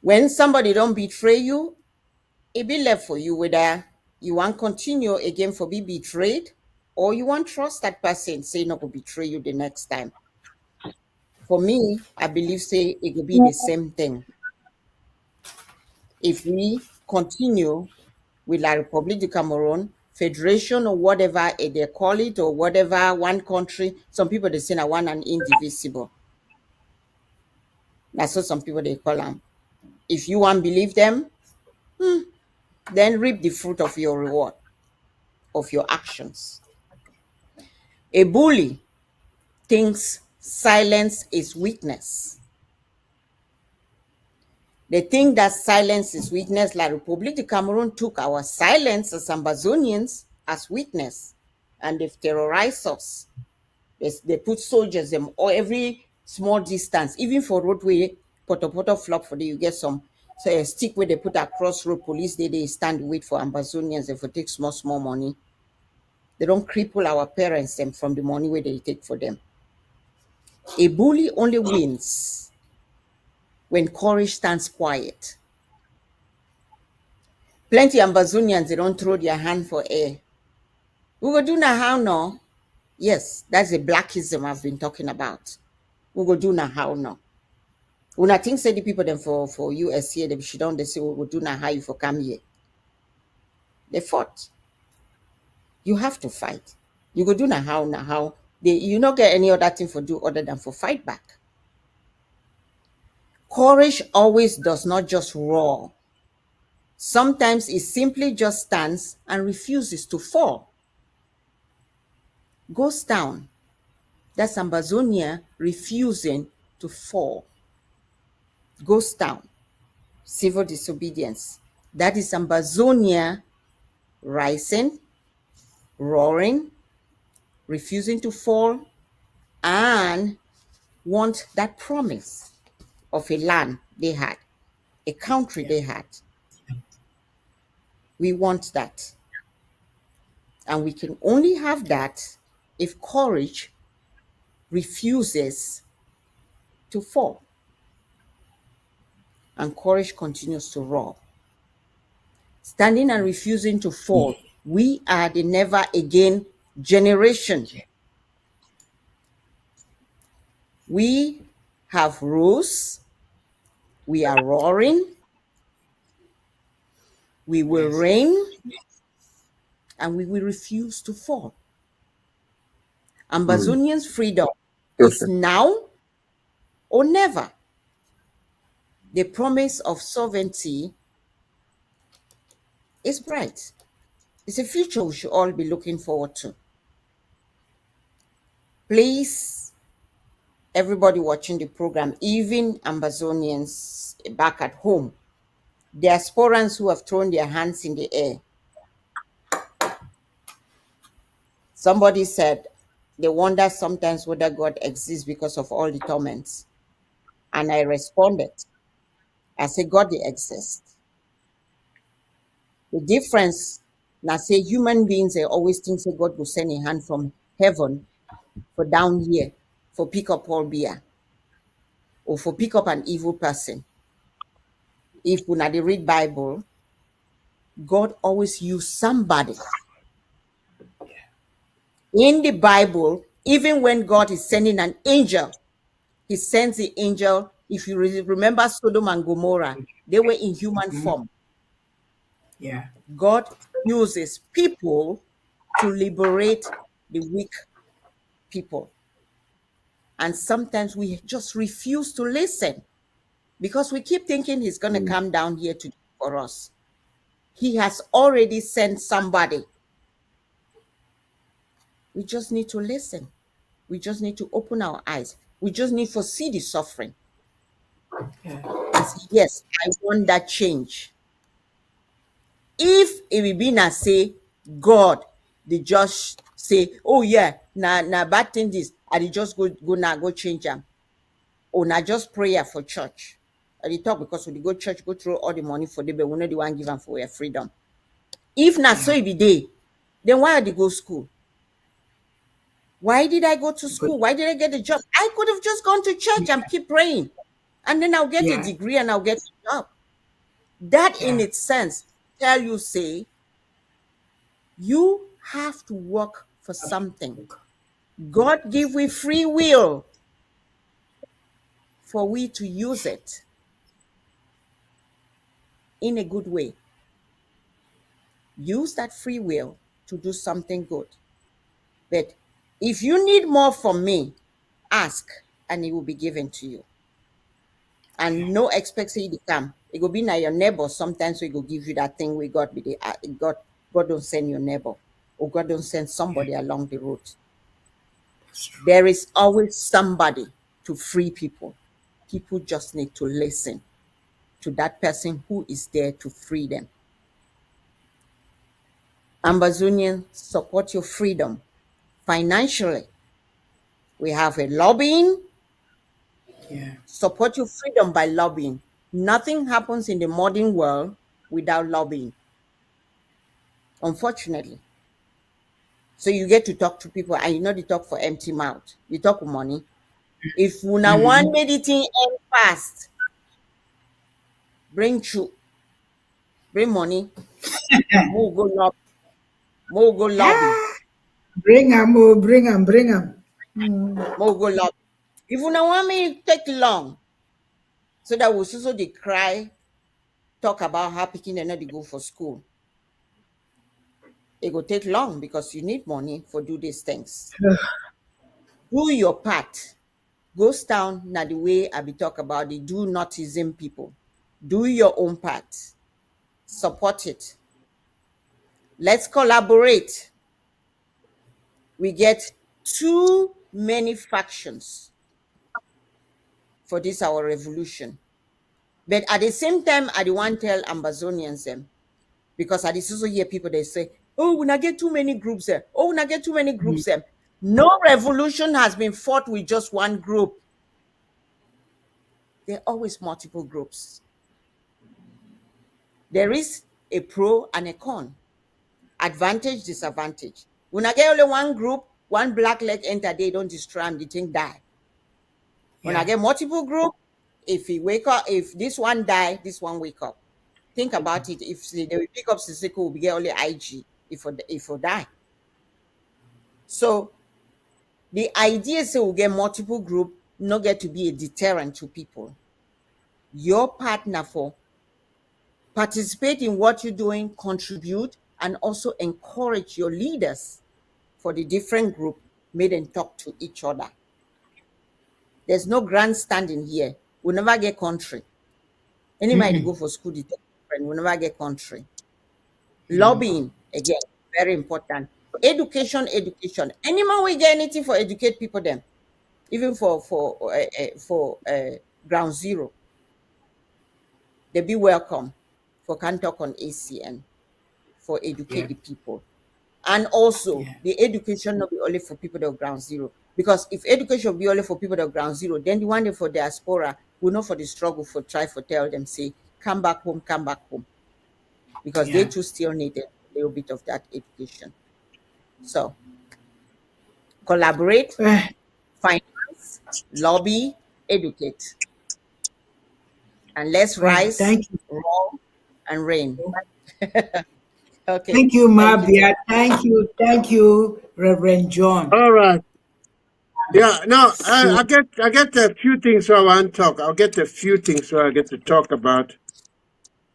When somebody don't betray you, it be left for you whether you want continue again for be betrayed, or you want trust that person say not go betray you the next time. For me, I believe say it will be the same thing. If we continue with La Republique du Cameroun, federation or whatever they call it, or whatever, one country, some people they say na one and indivisible. That's what some people they call them. If you want believe them, then reap the fruit of your reward, of your actions. A bully thinks silence is weakness. They think that silence is weakness. La Republique du Cameroun took our silence as Ambazonians as weakness, and they've terrorized us. They put soldiers them or every small distance, even for roadway, poto flop for the you get some a stick where they put across road. Police they stand wait for Ambazonians. If take small money, they don't cripple our parents them from the money where they take for them. A bully only wins when courage stands quiet. Plenty Ambazonians, they don't throw their hand for air. We go do now how no? Yes, that's the blackism I've been talking about. We go do now how no? When I think say the people then for US here, they should don't they say we go do now how you for come here. They fought. You have to fight. You go do now how you not get any other thing for do other than for fight back. Courage always does not just roar. Sometimes it simply just stands and refuses to fall. Goes down. That's Ambazonia refusing to fall. Goes down. Civil disobedience. That is Ambazonia rising, roaring, refusing to fall, and want that promise of a land they had, a country they had. We want that. And we can only have that if courage refuses to fall. And courage continues to roar. Standing and refusing to fall. We are the never again generation. We have rose. We are roaring. We will reign. And we will refuse to fall. Ambazonians' freedom is now or never. The promise of sovereignty is bright. It's a future we should all be looking forward to. Please, everybody watching the program, even Ambazonians back at home, diasporans who have thrown their hands in the air. Somebody said they wonder sometimes whether God exists because of all the torments. And I responded, I said, God, they exist. The difference, now say human beings, they always think that God will send a hand from heaven for down here, for pick up Paul beer, or for pick up an evil person. If when they read Bible, God always use somebody. In the Bible, even when God is sending an angel, he sends the angel. If you remember Sodom and Gomorrah, they were in human form. Yeah. God uses people to liberate the weak people. And sometimes we just refuse to listen because we keep thinking he's going to come down here to do for us. He has already sent somebody. We just need to listen. We just need to open our eyes. We just need to see the suffering. Yeah. And say, yes, I want that change. If it will be na say God, they just say, oh yeah, na bad thing this, and they just go change them. Or na just prayer for church. And they talk because when they go church, go throw all the money for them, but we know they want give them for their freedom. If not so it be day, then why did they go school? Why did I go to school? Why did I get a job? I could have just gone to church and keep praying. And then I'll get a degree and I'll get a job. That in Yeah. its sense tell you, say, you have to work for something. God give we free will for we to use it in a good way. Use that free will to do something good. But if you need more from me, ask and it will be given to you. And no expect say it come. It will be now your neighbor. Sometimes we go give you that thing we got with the God don't send your neighbor, or God don't send somebody along the road. That's true. There is always somebody to free people. People just need to listen to that person who is there to free them. Ambazonians, support your freedom financially. We have a lobbying. Yeah. Support your freedom by lobbying. Nothing happens in the modern world without lobbying, unfortunately. So you get to talk to people, and you know they talk for empty mouth. You talk with money. If una Mm-hmm. want medicine end fast, bring through, bring money, more go lobby, more go lobby, Ah, bring them, oh, bring them, bring them. Mm. more go lobby. If una want me take long, so that we also they cry, talk about how picking and not they go for school. It will take long because you need money for do these things. Do your part. Goes down now the way I be talk about the do notism people. Do your own part. Support it. Let's collaborate. We get too many factions for this our revolution. But at the same time, I don't want to tell Ambazonians them, because I also hear people they say, oh, we not get too many groups there. Oh, we not get too many groups there. No revolution has been fought with just one group. There are always multiple groups. There is a pro and a con, advantage, disadvantage. When I get only one group, one black leg enter, they don't destroy them, the thing die. When I Yeah. get multiple group, if he wake up, if this one die, this one wake up. Think about it. If they will pick up Sisiko, we get only IG if we die. So the idea is we'll get multiple group, not get to be a deterrent to people. Your partner for participate in what you're doing, contribute, and also encourage your leaders for the different group, made them talk to each other. There's no grandstanding here. We never get country. Anybody go for school, they talk different. We never get country. Lobbying, again, very important. Education, education. Anyone we get anything for educate people them, even for ground zero, they be welcome for can talk on ACN for educate Yeah. the people. And also Yeah. the education not be only for people that are ground zero. Because if education be only for people that are ground zero, then the one day for diaspora will not for the struggle for try for tell them say, come back home, come back home. Because they Yeah. too still need a little bit of that education. So collaborate, Eh, finance, lobby, educate. And let's well, rise, thank you. roll, and reign. Okay. Thank you, Thank you. Mabia. Thank you. Thank you, Reverend John. All right. Yeah, no, So, I get a few things I want to talk. I'll get a few things I get to talk about.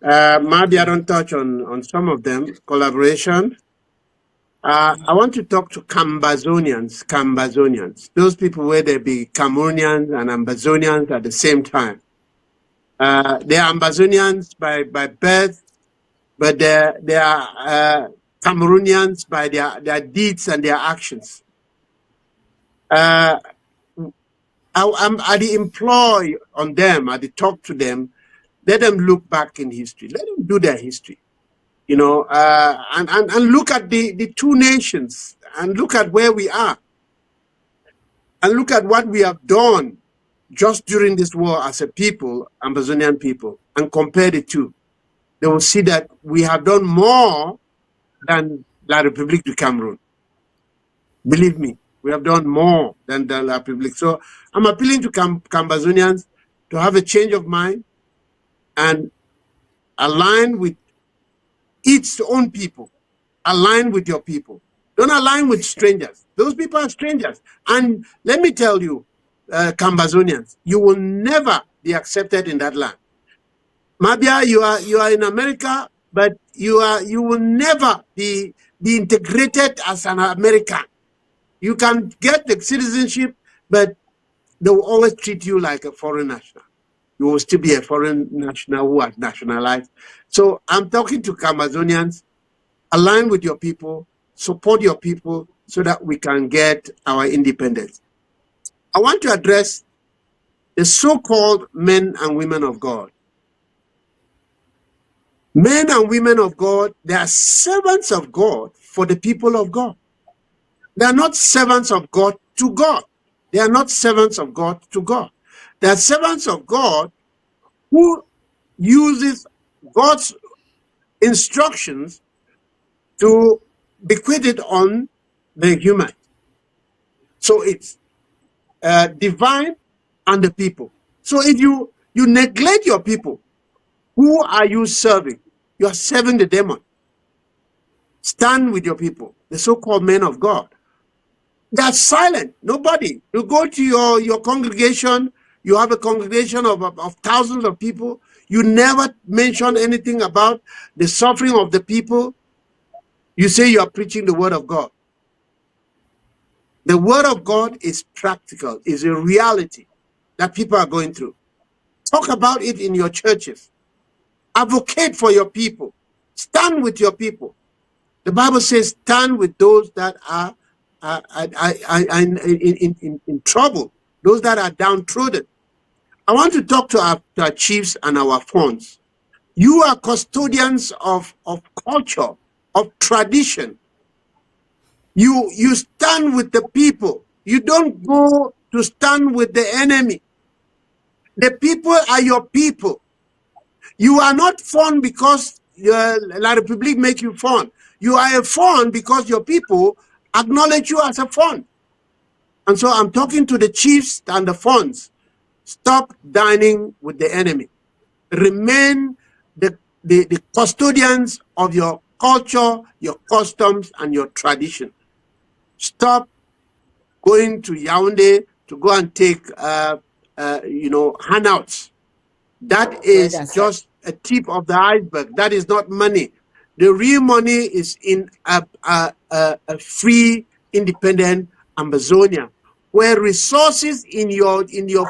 Maybe I okay. don't touch on some of them. Collaboration. I want to talk to Ambazonians, Ambazonians. Those people where they be Cameroonians and Ambazonians at the same time. They are Ambazonians by birth, but they are Cameroonians by their deeds and their actions. I the employ on them, I the talk to them, let them look back in history, let them do their history, and look at the two nations and look at where we are and look at what we have done just during this war as a people, Ambazonian people, and compare the two. They will see that we have done more than La République du Cameroun. Believe me, we have done more than the La République. So I'm appealing to Ambazonians to have a change of mind and Align with its own people. Align with your people. Don't align with strangers. Those people are strangers. And let me tell you, Ambazonians, you will never be accepted in that land. Mabia, you are in America, but you will never be integrated as an American. You can get the citizenship, but they will always treat you like a foreign national. You will still be a foreign national who are nationalized. So I'm talking to Amazonians. Align with your people, support your people so that we can get our independence. I want to address the so-called men and women of God. Men and women of God, they are servants of God for the people of God. They are not servants of God to God. They are not servants of God to God. They are servants of God who uses God's instructions to bequeath it on the human. So it's divine and the people. So if you neglect your people, who are you serving? You are serving the demon. Stand with your people, the so-called men of God. They are silent. Nobody. You go to your congregation, you have a congregation of thousands of people. You never mention anything about the suffering of the people. You say you are preaching the word of God. The word of God is practical, is a reality that people are going through. Talk about it in your churches. Advocate for your people. Stand with your people. The Bible says, stand with those that are in trouble, those that are downtrodden. I want to talk to our chiefs and our fonts. You are custodians of culture, of tradition. You stand with the people. You don't go to stand with the enemy. The people are your people. You are not fun because La Republique make you fun. You are a fun because your people acknowledge you as a fun. And so I'm talking to the chiefs and the funds. Stop dining with the enemy. Remain the custodians of your culture, your customs, and your tradition. Stop going to Yaoundé to go and take, handouts. That is just a tip of the iceberg. That is not money. The real money is in a free, independent Ambazonia, where resources in your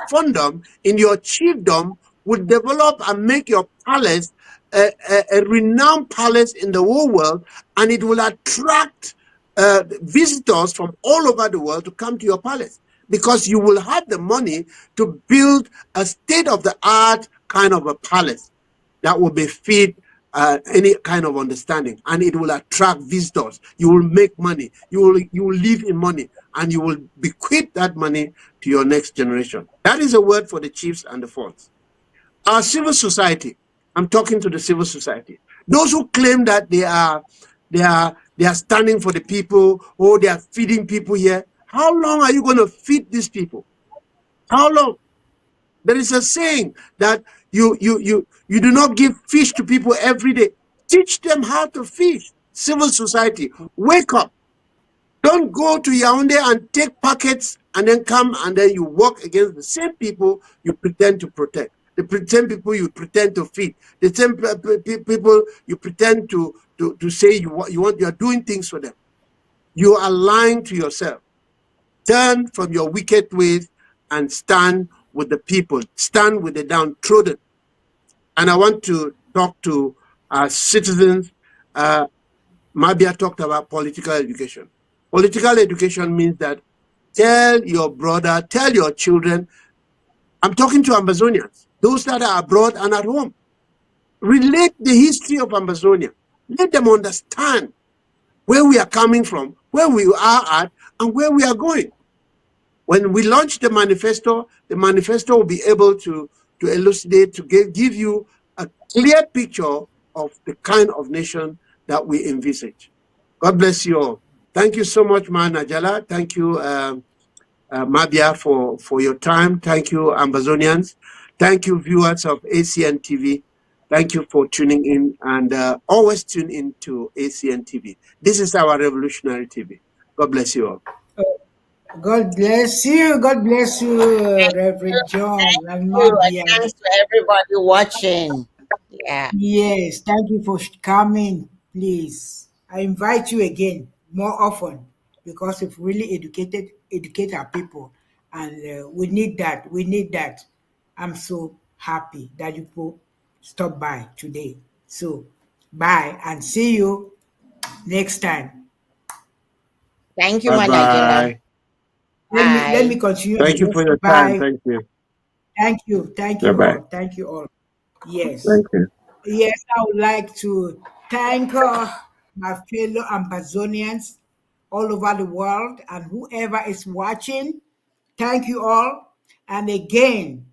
fundom, in your chiefdom, would develop and make your palace a renowned palace in the whole world, and it will attract visitors from all over the world to come to your palace, because you will have the money to build a state-of-the-art kind of a palace that will befit any kind of understanding, and it will attract visitors. You will make money. You will live in money, and you will bequeath that money to your next generation. That is a word for the chiefs and the forts. Our civil society. I'm talking to the civil society. Those who claim that they are standing for the people, or they are feeding people here. How long are you going to feed these people? How long? There is a saying that you do not give fish to people every day. Teach them how to fish. Civil society, wake up. Don't go to Yaoundé and take packets and then come and then you work against the same people you pretend to protect. The same people you pretend to feed. The same people you pretend to say you are doing things for them. You are lying to yourself. Turn from your wicked ways and stand with the people. Stand with the downtrodden. And I want to talk to citizens. Mabia talked about political education. Political education means that tell your brother, tell your children. I'm talking to Ambazonians, those that are abroad and at home. Relate the history of Ambazonia. Let them understand where we are coming from, where we are at, and where we are going. When we launch the manifesto will be able to elucidate, to give you a clear picture of the kind of nation that we envisage. God bless you all. Thank you so much, Ma Najala. Thank you, Mabia, for your time. Thank you, Ambazonians. Thank you, viewers of ACN TV. Thank you for tuning in, and always tune in to ACN TV. This is our revolutionary TV. God bless you all. God bless you. God bless you, Reverend John and You, and Madia. thanks to everybody watching. Yeah. Yes, thank you for coming. Please, I invite you again more often because we've really educate our people, and we need that. We need that. I'm so happy that you people stop by today. So, bye and see you next time. Thank you, Bye Manajela. bye. Let me Bye. continue. Thank you for your time. Bye. Thank you. Thank Bye you bye. all. Thank you all. Yes. Thank you. Yes, I would like to thank my fellow Ambazonians all over the world and whoever is watching. Thank you all. And again,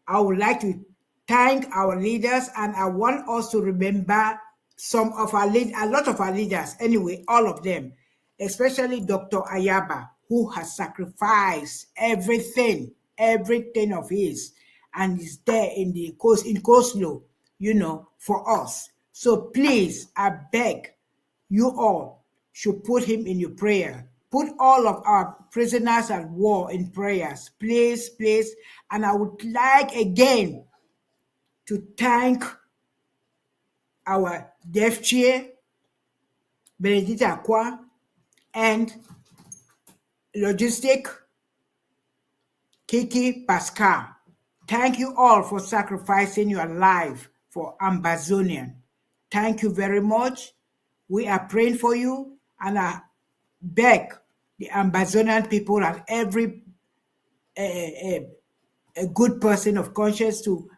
I would like to thank our leaders, and I want us to remember some of our a lot of our leaders, anyway, all of them, especially Dr. Ayaba, who has sacrificed everything of his, and is there in the coast in Koslo, for us. So please, I beg you all should put him in your prayer. Put all of our prisoners at war in prayers, please, please. And I would like again to thank our deaf chair, Benedict Aqua, and logistic Kiki Pascal. Thank you all for sacrificing your life for Ambazonian. Thank you very much. We are praying for you, and I beg the Ambazonian people and every a good person of conscience to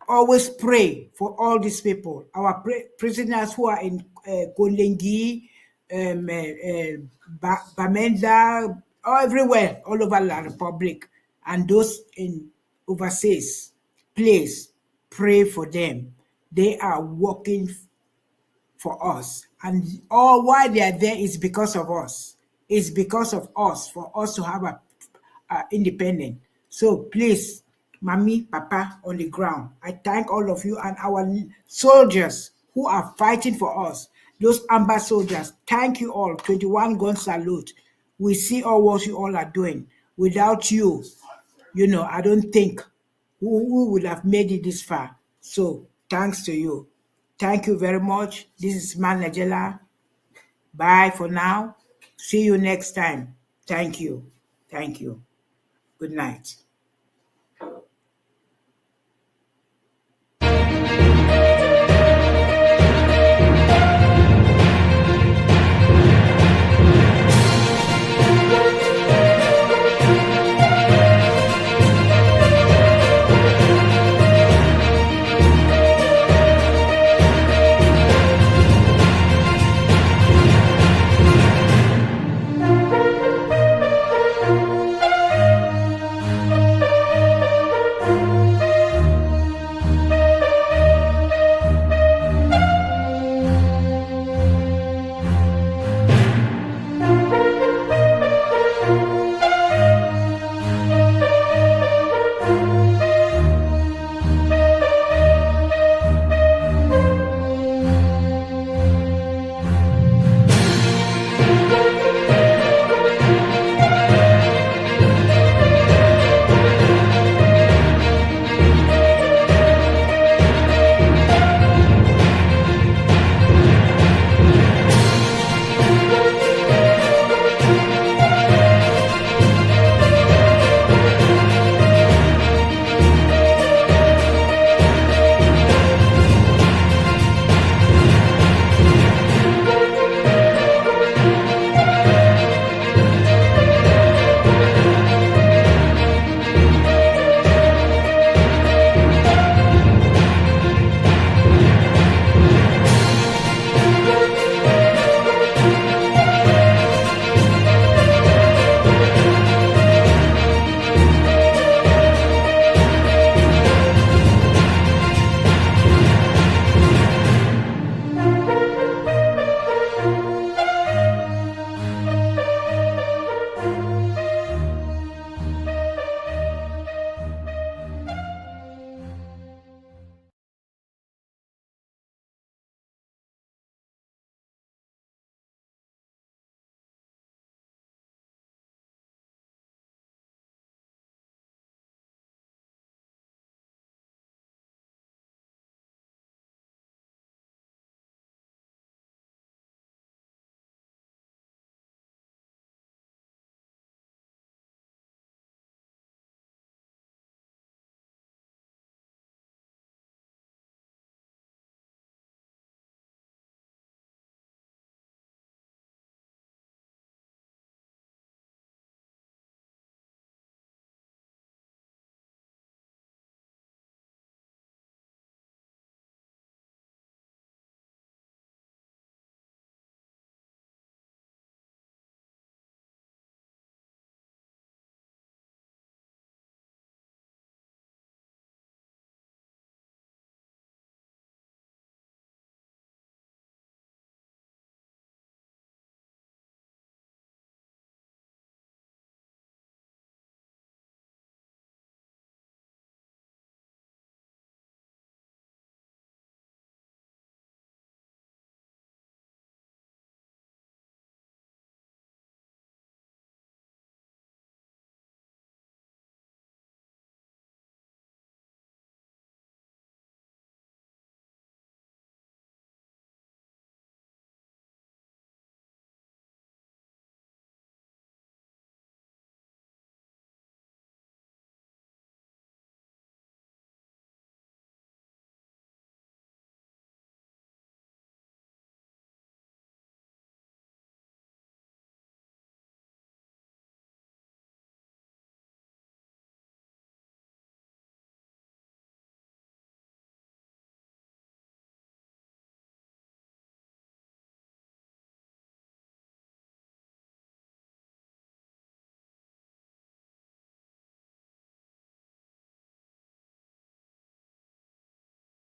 always pray for all these people, our prisoners who are in Kolengi, Bamenda, everywhere, all over the Republic, and those in overseas. Please pray for them. They are working for us. And all why they are there is because of us. It's because of us, for us to have a independent. So please, mommy, papa on the ground, I thank all of you and our soldiers who are fighting for us. Those Amber soldiers, thank you all. 21 gun salute. We see all what you all are doing. Without you, I don't think we would have made it this far. So thanks to you. Thank you very much. This is Manajela. Bye for now. See you next time. Thank you. Thank you. Good night.